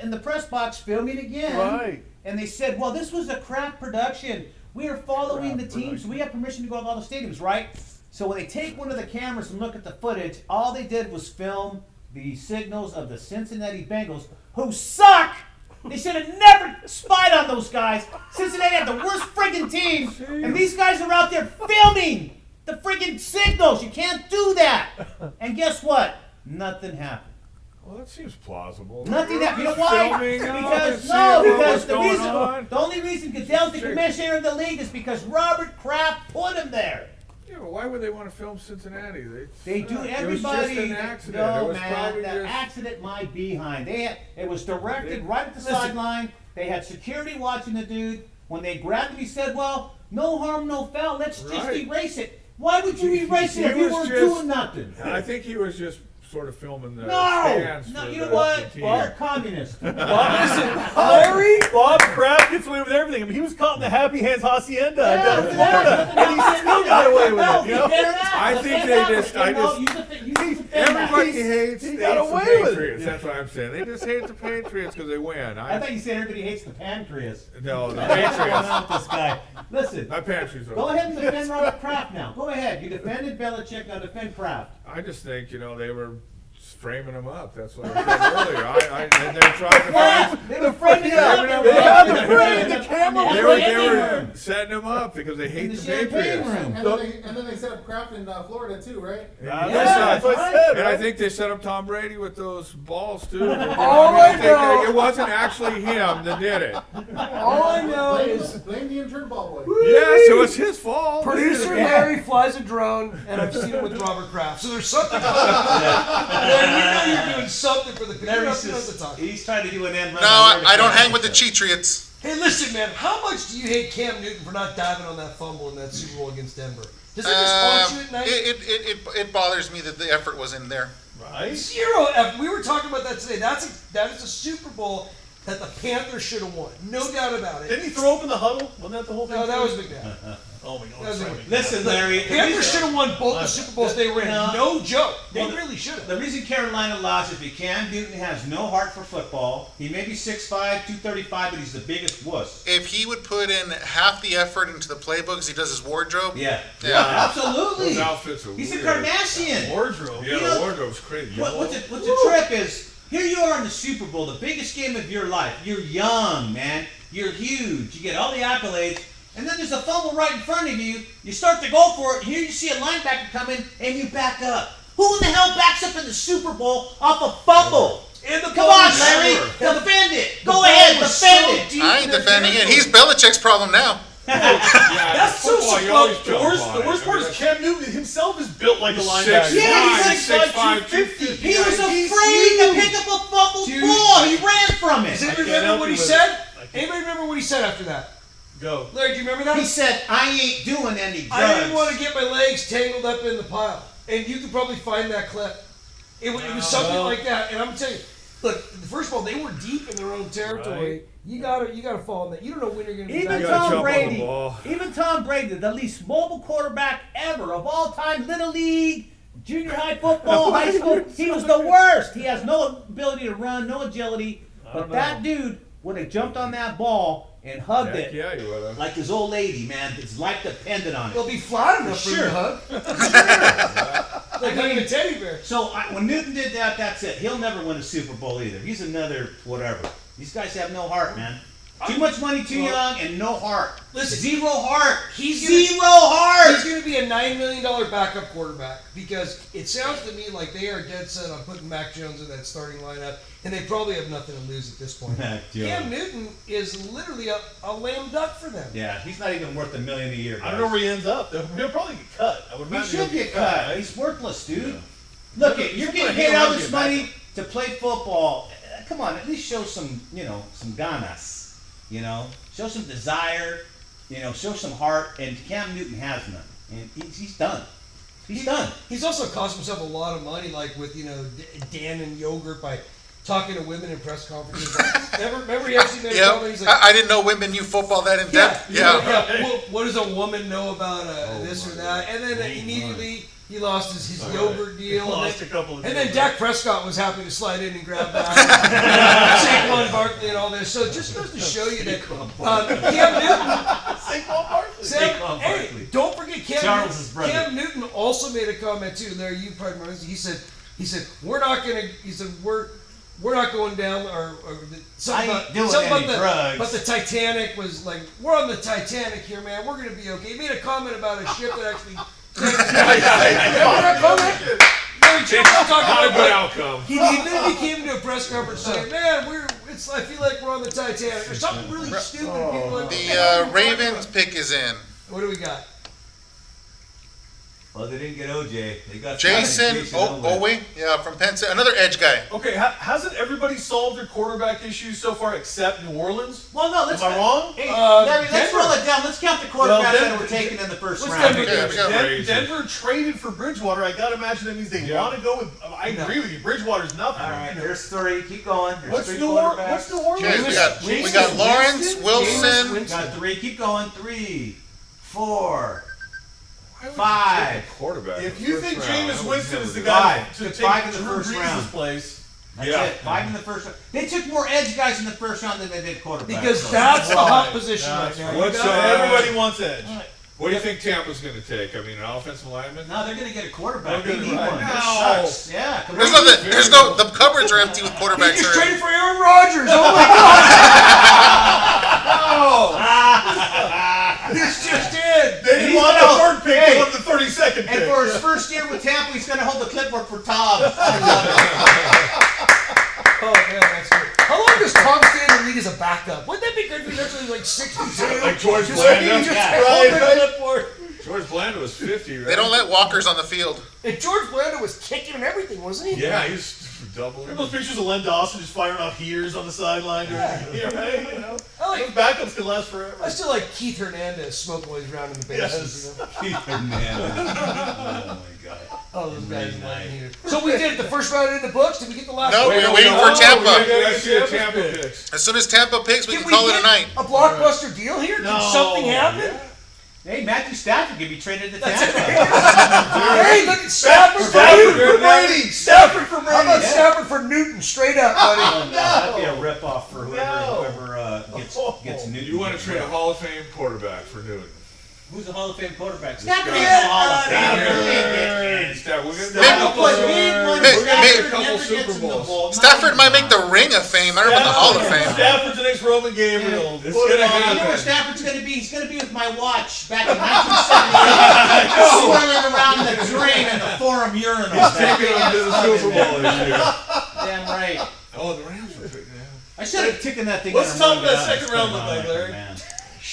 the press box filming again. Right. And they said, well, this was a crap production. We are following Crap the teams. production. We have permission to go to all the stadiums, right? So when they take one of the cameras and look at the footage, all they did was film the signals of the Cincinnati Bengals, who suck. They should have never spied on those guys. Cincinnati had the worst friggin' team, and these guys are out there filming the friggin' signals. You can't do that. And guess what? Nothing happened. Well, that seems plausible. Nothing happened. You know why? Filming up and Because seeing what was the going reason, on. the only reason Goodell's the commissioner of the league is because Robert Kraft put him there. Yeah, but why would they want to film Cincinnati? They do. It Everybody. was just an accident. No, it was man. probably The just, accident might be behind. It was directed They- right at the sideline. They had security watching the dude. When they grabbed him, he said, "Well, no harm, no foul. Let's just Right. erase it." Why would you erase it He if you was weren't just- doing nothing? I think he was just sort of filming the No, stands. no. for You know the what? team. You're a communist. Larry, Bob Kraft gets away with everything. I mean, he was caught in the Happy Hands Hacienda down in Florida, and he still got away with it. You know? I think they just- I just- Everybody hates he the got away with it. Patriots. That's what I'm saying. They just hate the Patriots because they win. I thought you said everybody hates the pancreas. No, the What's going Patriots. on with this guy? Listen, My Patriots are. go ahead and defend Robert Kraft now. Go ahead. You defended Belichick. Now defend Kraft. I just think they were framing him up. That's what I said earlier. And they're trying to find. They were framing him up. They had the frame. The camera was They right were there. setting him up because they hate In the the champagne Patriots. room. And then they set up Kraft in Florida too, right? That's what I said. And I Right? think they set up Tom Brady with those balls too. All I know- It wasn't actually him that did it. All I know is Blame the intern ball boy. Yes, it was his fault. producer Larry flies a drone, and I've seen him with Robert Kraft. So there's something going on. Larry, we know you're doing something for the people. He's trying to do an end run. No, I don't hang with the Cheatriots. Hey, listen, man. How much do you hate Cam Newton for not diving on that fumble in that Super Bowl against Denver? Does it just haunt you at night? It bothers me that the effort was in there. Right? Zero effort. We were talking about that today. That is a Super Bowl that the Panthers should have won. No doubt about it. Didn't he throw up in the huddle? Wasn't that the whole thing? No, that too? was McNabb. Oh my That God. was sorry. McNabb. Listen, Larry. the Panthers reason- should have won both the Super Bowls they were in. No. No joke. They Well, really should have. The reason Carolina lost is because Cam Newton has no heart for football. He may be 6'5", 235, but he's the biggest wuss. If he would put in half the effort into the playbook as he does his wardrobe, Yeah. Yeah. Absolutely. Those outfits are He's a weird. Kardashian. Wardrobe. Yeah, You the know- wardrobe's crazy. What's the trick is, here you are in the Super Bowl, the biggest game of your life. You're young, man. You're huge. You get all the accolades. And then there's a fumble right in front of you. You start to go for it. And here you see a linebacker come in, and you back up. Who in the hell backs up in the Super Bowl off a fumble? And the Come ball on, was Larry. sure. Defend it. The Go ball ahead. was Defend so it. deep I in ain't their defending it. territory. He's Belichick's problem now. Yeah, That's so football, you simple. always The jump worst, on the it. worst I part mean, is Cam Newton himself is built like a He's linebacker. 6'5", Yeah, he's 6'5", 250. He was He's afraid to huge. pick up a fumbled Dude. ball. He ran from Does it. anybody can't remember help what you he with said? it. I can't. Anybody remember what he said after that? Go. Larry, do you remember that? He said, I ain't doing any drugs. I didn't want to get my legs tangled up in the pile. And you could probably find that clip. It was something Well. like that. And I'm telling you, look, first of all, they were deep in their own territory. Right. You gotta fall in that. You don't know when you're gonna be Even back. gotta jump Tom on the Brady, ball. even Tom Brady, the least mobile quarterback ever of all time, little league, junior high football, high school, he was the worst. He has no ability to run, no agility. But that dude would have jumped on that ball and hugged Heck it yeah, you would have. like his old lady, man. His life depended on They'll it. be flat enough for you Sure. to hug. Like hugging a teddy bear. So when Newton did that, that's it. He'll never win a Super Bowl either. He's another whatever. These guys have no heart, man. Too much money, too young, and no heart. Listen, Zero heart. he's gonna- Zero heart. He's going to be a $9 million backup quarterback because it sounds to me like they are dead set on putting Mac Jones in that starting lineup, and they probably have nothing to lose at this point. Mac Jones. Cam Newton is literally a lame duck for them. Yeah, he's not even worth $1 million a year. I don't know where he ends up. He'll probably get cut. I would He imagine should he'll get cut. right? He's worthless, dude. Yeah. Look, He's you're gonna getting hang paid all around this get money back to play football. Come on, at least show some, some ganas. Show some desire. Show some heart. And Cam Newton has none, and he's done. He's done. He's also cost himself a lot of money, like with Dan and yogurt by talking to women in press conferences. remember he actually made a comment. Yeah, He's like, I didn't know women knew football that in depth. Yeah. What does a woman know about this or that? And then immediately He lost his yogurt deal. Lost a couple of and then deals. Dak Prescott was happy to slide in and grab that. Saquon Barkley and all this. So it just goes to show you that Cam Newton. Saquon Barkley. Sam, hey, don't forget Charles's brother. Cam Newton also made a comment too. Larry, you probably remember this. He said we're not going down or something I ain't about doing something any about drugs. but the Titanic was like we're on the Titanic here, man. We're gonna be okay. He made a comment about a ship that actually. Remember that comment? Larry Jones was talking Not a about good like, outcome. he literally came to a press conference saying, "Man, I feel like we're on the Titanic," or something really stupid. People like, The Ravens pick is in. what do we got? Well, they didn't get OJ. They got Jason Owe, yeah, from Penn State, another edge guy. Okay, hasn't everybody solved their quarterback issues so far except New Orleans? Well, no, let's. Am I wrong? Hey, Larry, let's Denver. roll it down. Let's count the quarterbacks Well, that Denver- were taken in the first What's round. Denver Yeah, we got Ravens. Denver traded for Bridgewater. I gotta imagine that means they want to go with. I agree with you. Bridgewater's nothing. All right, there's three. Keep going. There's What's three New quarterbacks. Orleans? Okay, we got Lawrence, Wilson. Got three. Keep going. 3, 4, Why would you 5. take a quarterback If in you the think first round, Jameis I would Winston never is the do guy Five. to Took take 5 in the Drew first Brees' round. place, That's Yeah. it. 5 in the first round. They took more edge guys in the first round than they did quarterbacks. Because So- that's the hot Right. position right now. What's that. Everybody wants edge. What do you think Tampa's going to take? I mean, an offensive lineman? No, they're going to get a quarterback. They're They gonna- need one. No. That sucks. Yeah. come There's on. nothing. The cupboards are empty with He quarterbacks just already. traded for Aaron Rodgers. Oh my God! This just in. They didn't want the third pick. They wanted the 32nd pick. And for his first year with Tampa, he's going to hold the clipboard for Tom. Oh man, that's good. How long does Tom stay in the league as a backup? Wouldn't that be good if he eventually like 62? Like George Just Blanda? just Yeah. hold the clipboard. George Blanda was 50, right? They don't let walkers on the field. And George Blanda was kicking and everything, wasn't he? Yeah, he's doubling. Remember those pictures of Len Dawson just firing off heaters on the sideline during the game, right? You know? I like- Those backups can last forever. I still like Keith Hernandez smoking while he's rounding the bases. Yes. You know? Oh, my God. Oh, those guys Really like nice. here. So we did it the first round in the books. Did we get the last No, one? we were waiting for Tampa. Let's see the Tampa picks. As soon as Tampa picks, we Can can call it get a night. a blockbuster deal here? Can No. something happen? Hey, Matthew Stafford could be traded to Tampa. Hey, look at Stafford for Stafford Newton. for Brady. Stafford for Brady. How about Stafford for Newton? Straight up, buddy. Oh, no, that'd be a ripoff for No. whoever gets Newton. You want to trade a Hall of Fame quarterback for Newton? Who's the Hall of Fame quarterback? Stafford. Stafford is the Hall of Stafford. Fame. Stafford. We're Maybe- gonna We're gonna Maybe- get maybe- a couple Super Bowls. Stafford might make the Ring of Fame. I don't know about the Hall of Fame. Stafford's the next Roman Gabriel. It's Put it gonna on. happen. You know where Stafford's going to be? He's going to be with my watch back in 1978, swirling around the drain in the Forum urinal. taking them to the Super Bowl this year. Damn right. Oh, the Rams are picking him. I should have taken that thing. What's and top of run it that out. second round look like, Larry? Man.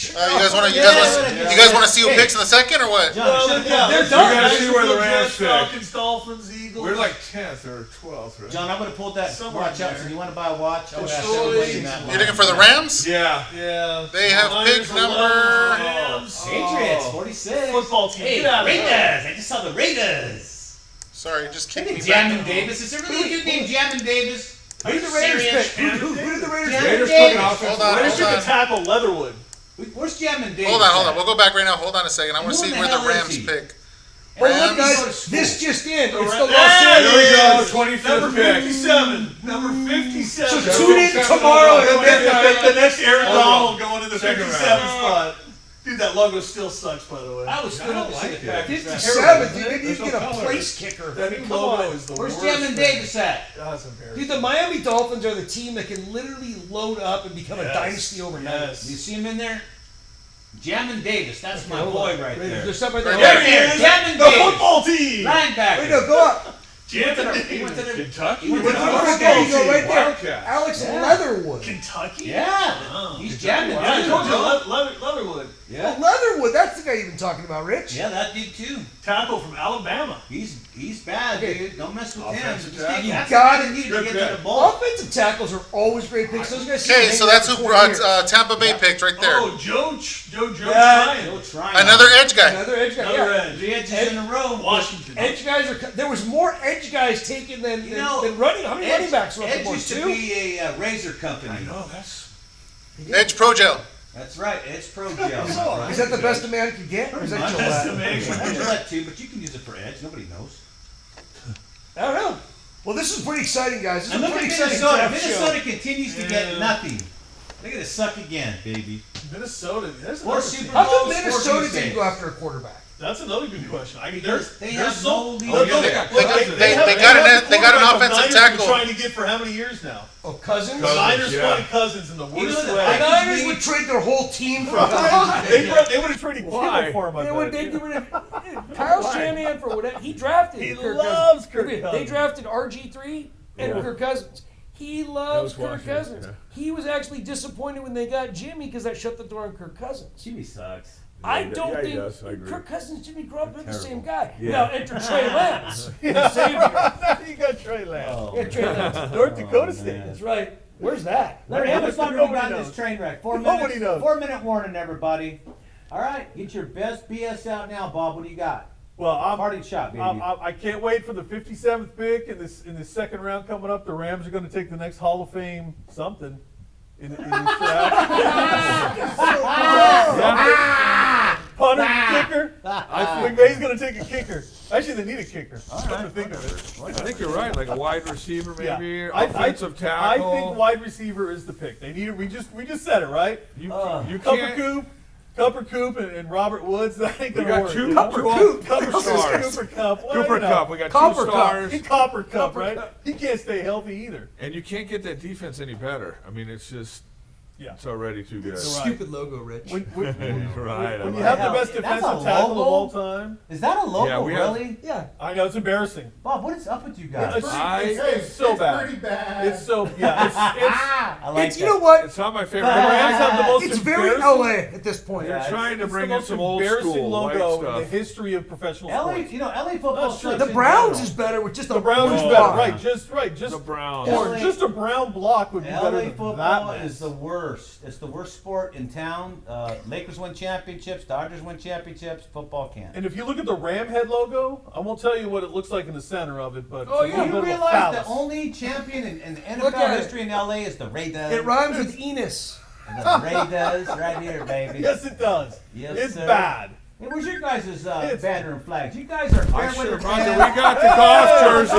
You guys want to see who picks in the second or what? John, Well, should've yeah, come- they're We done. gotta see where the Jets, Rams pick. Falcons, Dolphins, Eagles. We're like 10th or 12th, right? John, I would have pulled that Somewhere watch out. there. So you want to buy a watch? I would have Destroy everybody in it. that You're line. looking for the Rams? Yeah. Yeah. They have Niners, pick 11, number- Rams. Patriots, 46. Football team. Hey, Get out of Raiders. here. I just saw the Raiders. Sorry, just I kick think me back. Jamin Davis. Is there really a dude named Jamin Davis? Who did the Raiders Serious? pick? Who did the Raiders Yeah. pick? Raiders Davis. took an offensive Hold on, Raiders hold took a on. tackle, Leatherwood. Where's Jamin Davis? Hold on. at? We'll go back right now. Hold on a second. I want to Who see in where the the hell is Rams he? pick. Well, look, Rams. Go to guys, school. this just in. It's the Los There Angeles. it go, is. 25th Number pick. 57. Number 57. So tune in tomorrow at midnight. The next Aaron Donald going in the Second 57 round. spot. Dude, that logo still sucks, by the way. I was good on the like Packers. it. 57, dude. Maybe you There's get no a color. place kicker. That new Come logo on. is the Where's worst. Jamin Davis at? That's embarrassing. Dude, the Miami Dolphins are the team that can literally load up and become a Yes. dynasty overnight. Yes. You see him in there? Jamin Davis. That's my Hold boy on. right Wait, there. There's something right There there. he is. Jamin The Davis. football team. Linebacker. Wait, no, go up. He went to the Kentucky? He went to the Look first there, you game. go right there. Wildcats. Alex Yeah. Leatherwood. Kentucky? Yeah. Oh. He's jamming. Yeah, I too. told you, Leatherwood. Yeah. Oh, Leatherwood, that's the guy you've been talking about, Rich. Yeah, that dude too. Tackle from Alabama. He's bad, Okay. dude. Don't mess with Offensive him. tackle. You That's gotta what they need to good get to pick. the ball. Offensive tackles are always great picks. Those guys. Okay, so that's who Tampa Bay picked right there. Oh, Joe Yeah. Tryon. He'll try. Another edge guy. Another edge guy. Another Yeah. edge. 3 edges in a row. Washington. Edge guys are. There was more edge guys taken than running. How many running backs were up the Edge board? used to Two. be a razor company. I know, that's... Edge Pro Gel. That's right. It's Pro Gel. Is that the best a man could get, or is that That's Gillette? amazing. That's Gillette too, but you can use it for edge. Nobody knows. I don't know. Well, this is pretty exciting, guys. This And is a look at pretty exciting Minnesota. draft Minnesota show. continues to get nothing. They're gonna suck again, baby. Minnesota. There's Four another Super team. How come Bowls, Minnesota 4 didn't Tuesdays. go after a quarterback? That's another good question. I mean, Because they there's have so no lead. Look, Oh, look, yeah. They got an offensive Niners tackle. Been trying to get for how many years now? Oh, Cousins? The Niners yeah. wanted Cousins in the You worst know way. that The Niners would trade their whole team for Cousins. They would have traded Why? Kittle for him. I They bet. would. They would. Kyle Shanahan for whatever he drafted. He Kirk loves Cousins. Kirk They Cousins. drafted RG3 and Yeah. Kirk Cousins. He loves That was Kirk watching, Cousins. yeah. He was actually disappointed when they got Jimmy because that shut the door on Kirk Cousins. Jimmy sucks. I Yeah, don't he think does, I agree. Kirk Cousins and Jimmy Garoppolo are the same guy. Yeah. Now enter Trey Lance, the savior. You got Trey Lance. Oh, Yeah, Trey Lance. North Dakota man. State. That's right. Where's that? Larry, how much longer we Nobody got in knows. this train wreck? 4 Nobody minutes. knows. 4-minute warning, everybody. All right, get your best BS out now, Bob. What do you got? Well, Party shot, baby. I can't wait for the 57th pick in the second round coming up. The Rams are going to take the next Hall of Fame something in this draft. Punter, kicker. I think McVay's going to take a kicker. Actually, they need a kicker. Come to think of it. I think you're right. Like a wide receiver, maybe Yeah. offensive tackle. I think wide receiver is the pick. They need it. We just said it, right? you Cooper can't. Coop, and Robert Woods. That ain't We gonna got work. two you know? Cooper stars. Cooper Cup. Well, Cooper you know. Cup. We got Copper two Cup. stars. He Copper Cup, Copper right? Cup. He can't stay healthy either. And you can't get that defense any better. I mean, it's just, Yeah. it's already too good. Right. Stupid logo, Rich. When Right. you I have the Hell, best that's defensive a tackle of logo? all time, Is that a logo, Yeah, we have- really? Yeah. I know it's embarrassing. Bob, what is up with you guys? It's so bad. pretty bad. It's so It's I like It's, that. you know what? It's not my favorite. the Rams have the most It's very embarrassing. LA at this point. They're Yeah, trying to It's bring the in most some old embarrassing school white logo in the stuff. history of professional LA, sports. you know, LA football That's true. sucks The in Browns general. is better with just a The Browns orange is better, block. just The Browns. LA just a brown block would be better LA than football that. is the worst. It's the worst sport in town. Lakers win championships, Dodgers win championships, football can't. And if you look at the Ram head logo, I won't tell you what it looks like in the center of it, but Oh, it's a yeah. little You bit of a realize the phallus. only champion in the Look at NFL it. history in LA is the Raiders. It rhymes with Enos. The Raiders, right here, baby. Yes, it does. Yes, it's sir. bad. Hey, where's your guys' It's- banner and flags? You guys are fair I should weather have brought the, fans. we got the golf jersey.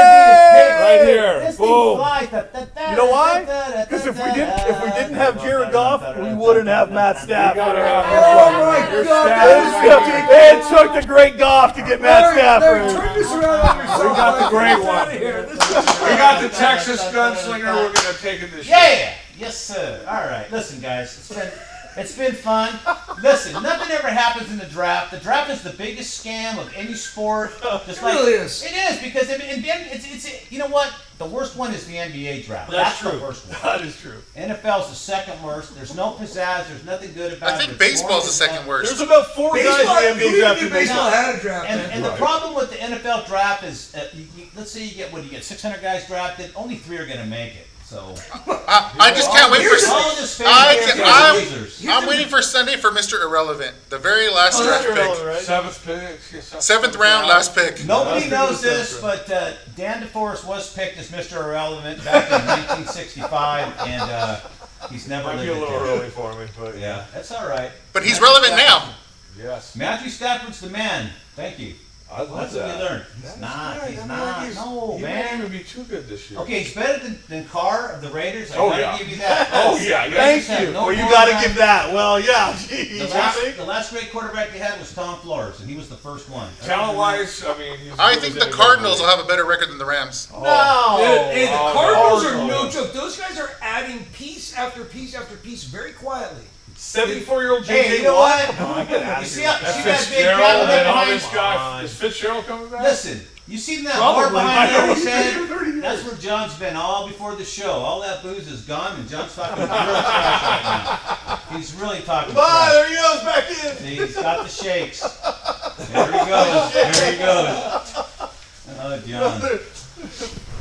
Hey! Right here. This thing Boom. flies. You know why? Because if we didn't have Jared Goff, we wouldn't have Matt Stafford. gotta have Oh my God! It took the great Goff to get Matt Larry, Stafford. turn this around on yourself. We got the great Get one. out of here. This is- We got the Texas gunslinger. We're gonna take it this year. Yeah. Yes, sir. All right. Listen, guys. It's been fun. Listen, nothing ever happens in the draft. The draft is the biggest scam of any sport. Just It really is. It is because it's you know what? The worst one is the NBA draft. That's the true. worst one. That is true. NFL's the second worst. There's no pizzazz. There's nothing good about it. I think It's baseball's the boring as second hell. worst. There's about four guys Baseball, in the who NBA do you draft think in baseball. baseball had a draft. And the problem with the NFL draft is, let's say you get 600 guys drafted, only 3 are going to make it. So I just can't wait for. all this I fanfare can- for I'm- losers. I'm waiting for Sunday for Mr. Irrelevant, the very last draft pick. Right? Seventh pick. 7th round, last pick. Nobody That's knows pretty good this, but Dan DeForest was picked as Mr. Irrelevant back in 1965, and he's never Might lived be a it little down. early for me, but Yeah, that's all right. But he's relevant now. yes. Matthew Stafford's the man. Thank you. I love That's what we that. learned. He's not. He's not. No, He man. might even be too good this year. Okay, he's better than Carr of the Raiders. I Oh, gotta yeah. give you that. Oh, yeah. Raiders Thank have you. no Well, you more got to guy. give that. Well, yeah. The Geez. last great quarterback they had was Tom Flores, and he was the first one. Talent-wise, I mean, he's I as good think as the anybody. Cardinals will have a better record than the Rams. No. Hey, the Oh, Cardinals no. are no joke. Those guys are adding piece after piece after piece very quietly. 74-year-old Hey, J.J. you know Watt. what? You see that big Fitzgerald gap and right all behind? this guy. Is Fitzgerald coming back? Listen, you see that Probably. bar behind I know, his he's head? been here 30 years. That's where John's been all before the show. All that booze is gone, and John's talking real trash right now. He's really talking Bye, trash. there he goes, back in. See, he's got the shakes. There he goes. There he goes. Oh, John.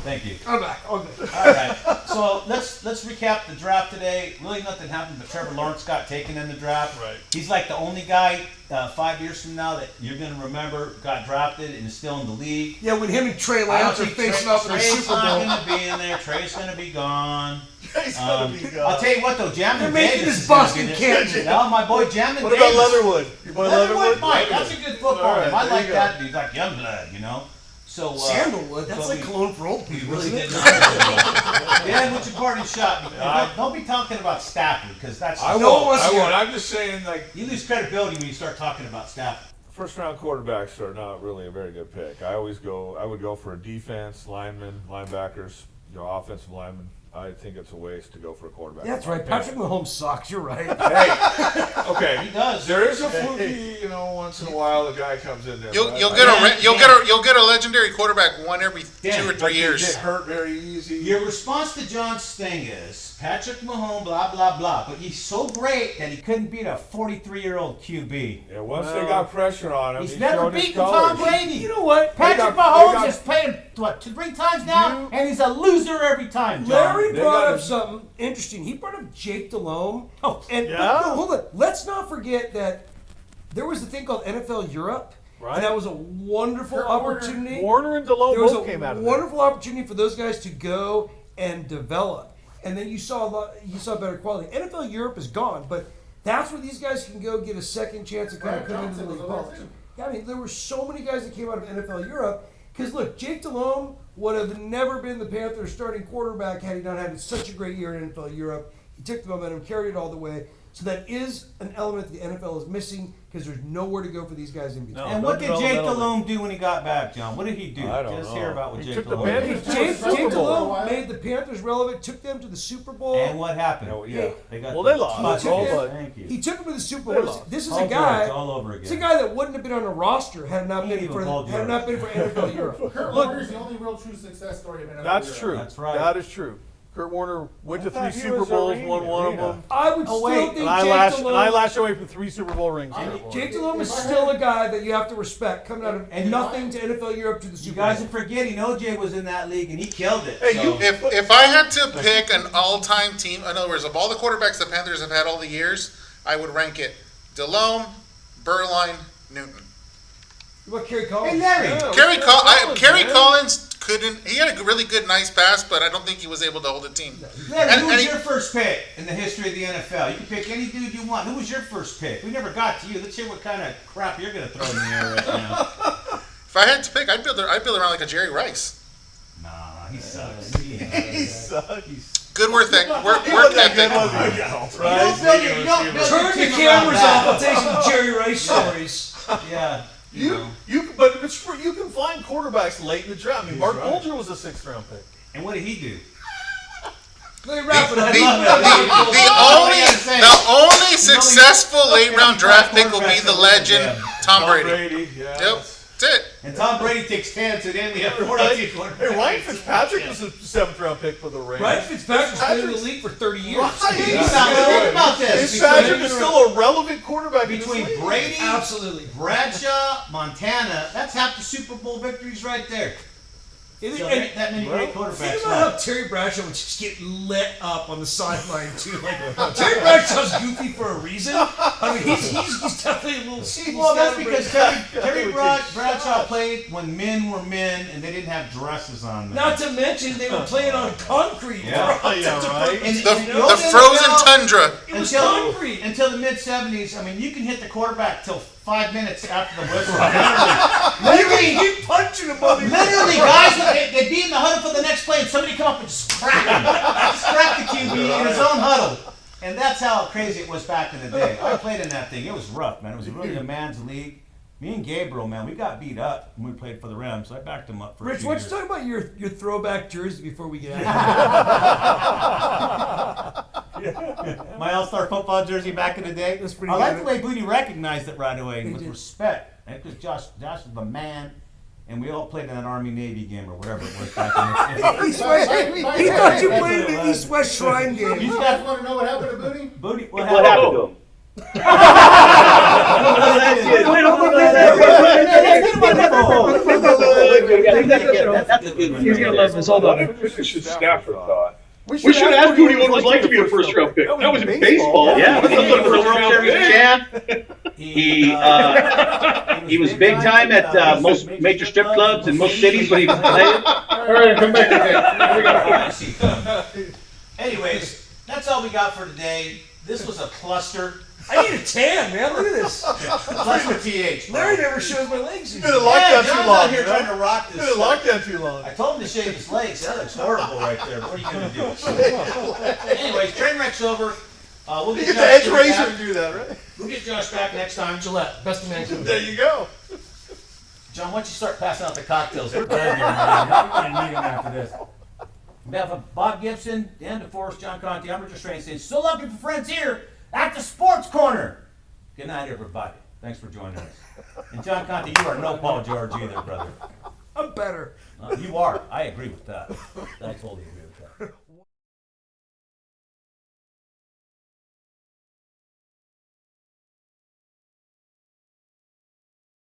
Thank you. I'm back. All good. All right. So let's recap the draft today. Really nothing happened, but Trevor Lawrence got taken in the draft. Right. He's like the only guy 5 years from now that you're going to remember got drafted and is still in the league. Yeah, when him and Trey I don't Lance are think facing off in the Trey's Super Bowl. not going to be in there. Trey's going to be gone. He's gonna be gone. I'll tell you what though, Jamin They're making Davis this is gonna Boston be there. Canton. No, my boy Jamin What Davis. about Leatherwood? Your boy Leatherwood Mike, Leatherwood? that's a good football All right, name. I there like you go. that. He's like Youngblood, you know. So Sandalwood, that's but like we- cologne for old We people. really isn't did it? not. Dan, what's your parting shot? Don't be talking about Stafford because that's I No one won't. wants I to hear won't. it. I'm just saying, like, you lose credibility when you start talking about Stafford. first round quarterbacks are not really a very good pick. I would go for a defense, linemen, linebackers, offensive linemen. I think it's a waste to go for a quarterback. Yeah, that's right. Patrick Mahomes sucks. You're right. Hey, okay. He does. There is a fluky, once in a while the guy comes in there. You'll but you'll I- get a legendary quarterback one every Dan, 2 or but 3 they years. get hurt very easy. Your response to John's thing is Patrick Mahomes, blah blah blah, but he's so great that he couldn't beat a 43-year-old QB. Yeah, once they got pressure on him, He's he never showed his beaten Tom colors. Brady. You know what? Patrick they Mahomes got- has played him, 3 times now, and he's a loser every time, John. Larry They brought got up a- something interesting. He brought up Jake Delhomme. Oh, and yeah? but no, hold on. Let's not forget that there was a thing called NFL Europe, Right. and that was a wonderful Kurt Warner. opportunity. Warner and DeLone There was both a came out of there. wonderful opportunity for those guys to go and develop, and then you saw better quality. NFL Europe is gone, but that's where these guys can go get a second chance and kind of Brian come into the Johnson league. was over there, too. Yeah, I mean, there were so many guys that came out of NFL Europe. Because look, Jake Delhomme would have never been the Panthers' starting quarterback had he not had such a great year in NFL Europe. He took the momentum, carried it all the way. So that is an element the NFL is missing because there's nowhere to go for these guys in between. And No what did Jake developmental. Delhomme do when he got back, John? What did he do? I don't Let's know. hear about what He Jake took the Delhomme did. Panthers to James the Super Bowl. Delhomme made the Panthers relevant, took them to the Super Bowl. And what happened? Oh, yeah. They got Well, they lost. Fuck He took you. it- Thank you. He took him to the Super They Bowl. lost. This is Paul a guy. George all over It's a again. guy that wouldn't have been on a roster had it not He been ain't for even Paul had it not been for NFL Europe. Kurt Look- Warner's the only real true success story of NFL. That's Europe. true. That's right. That is true. Kurt Warner went to I thought 3 he Super was Bowls, Arena. won one of them. I would Oh, still wait. think And I Jake Delhomme. lashed away from 3 Super Bowl rings. Jake Delhomme is still a guy that you have to respect, coming out of And nothing to NFL Europe to the You Super guys Bowl. are forgetting OJ was in that league and he killed it. Hey, so. you- If I had to pick an all-time team, in other words, of all the quarterbacks the Panthers have had all the years, I would rank it Delhomme, Burline, Newton. What about Kerry Collins? Hey, Larry. Yeah. Kerry man. Collins couldn't. He had a really good, nice pass, but I don't think he was able to hold a team. Larry, And- who was and he- your first pick in the history of the NFL? You can pick any dude you want. Who was your first pick? We never got to you. Let's hear what kind of crap you're going to throw in the air right now. If I had to pick, I'd build around like a Jerry Rice. Nah, he sucks. He sucks. Good work He work wasn't that ethic. good, was he? You don't build your- you don't build your Turn the team cameras around off. I'll that. tell you some Jerry Rice stories. Yeah. But it's true. You can find quarterbacks late in the draft. I mean, Mark Bolger was a 6th round pick. And what did he do? Let me wrap it up. The only successful late round draft pick will be the legend Tom Brady. Yeah. Yep, that's it. And Tom Brady takes 10, so then we have 4 Right. quarterbacks. Hey, Ryan Fitzpatrick was a 7th round pick for the Rams. Ryan Fitzpatrick's been in the league for 30 years. Right. Think about this. Fitzpatrick is still a relevant quarterback in Between this league. Brady, Absolutely. Bradshaw, Montana, that's half the Super Bowl victories right there. So there ain't that many great quarterbacks. Think about how Terry Bradshaw would just get lit up on the sideline too. Like Terry Bradshaw's goofy for a reason. I mean, he's definitely a little. Well, that's because Terry Bradshaw played when men were men and they didn't have dresses on them. Not to mention they were playing on concrete. Yeah. for all Yeah, intents and right. purposes, The, you know? the frozen tundra. It was concrete. Until the mid-70s, I mean, you can hit the quarterback till 5 minutes after the whistle. Literally, He punching him on the literally, guys, they'd be in the huddle for the next play and somebody come up and just crack him. Just crack the QB in his own huddle. And that's how crazy it was back in the day. I played in that thing. It was rough, man. It was really a man's league. Me and Gabriel, man, we got beat up when we played for the Rams. I backed him up for a Rich, few why don't years. you talk about your throwback jersey before we get out of here? My All-Star football jersey back in the day. That's pretty I like good. the way Booty recognized it right away He with did. respect. Because Josh was the man, and we all played in that Army-Navy game or whatever it was back in the day. East West, he thought you played in the East-West Shrine game. You You guys want to know what happened to Booty? Booty, what What happened to him? That's That's a good one. He's gonna love this. Hold What on. if Mr. Stafford thought? We should ask Goody what it was like to be a first round pick. That was in baseball. Yeah, That he was was a a World Series champ. He was big time at most major strip clubs in most cities when he was playing. All right, come back to that. Anyways, that's all we got for today. This was a cluster. I need a tan, man. Look at this. Cluster TH. bro. Larry never shows my legs. You've been in Yeah, lockdown John's too long. out here man. trying to rock You've this. been in lockdown too long. I told him to shave his legs. That looks horrible right there. What are you gonna do? Anyways, train wreck's over. We'll You get get the edge Josh razor back. to do that, right? We'll get Josh back next time. Gillette, best man can There you go. John, why don't you start passing out the cocktails? We're done here, man. We're gonna need them after this. On behalf of Bob Gibson, Dan DeForest, John Conte, I'm Richard Strain saying, so lucky for friends here at the Sports Corner. Good night, everybody. Thanks for joining us. And John Conte, you are no Paul George either, brother. I'm better. You are. I agree with that. I totally agree with that.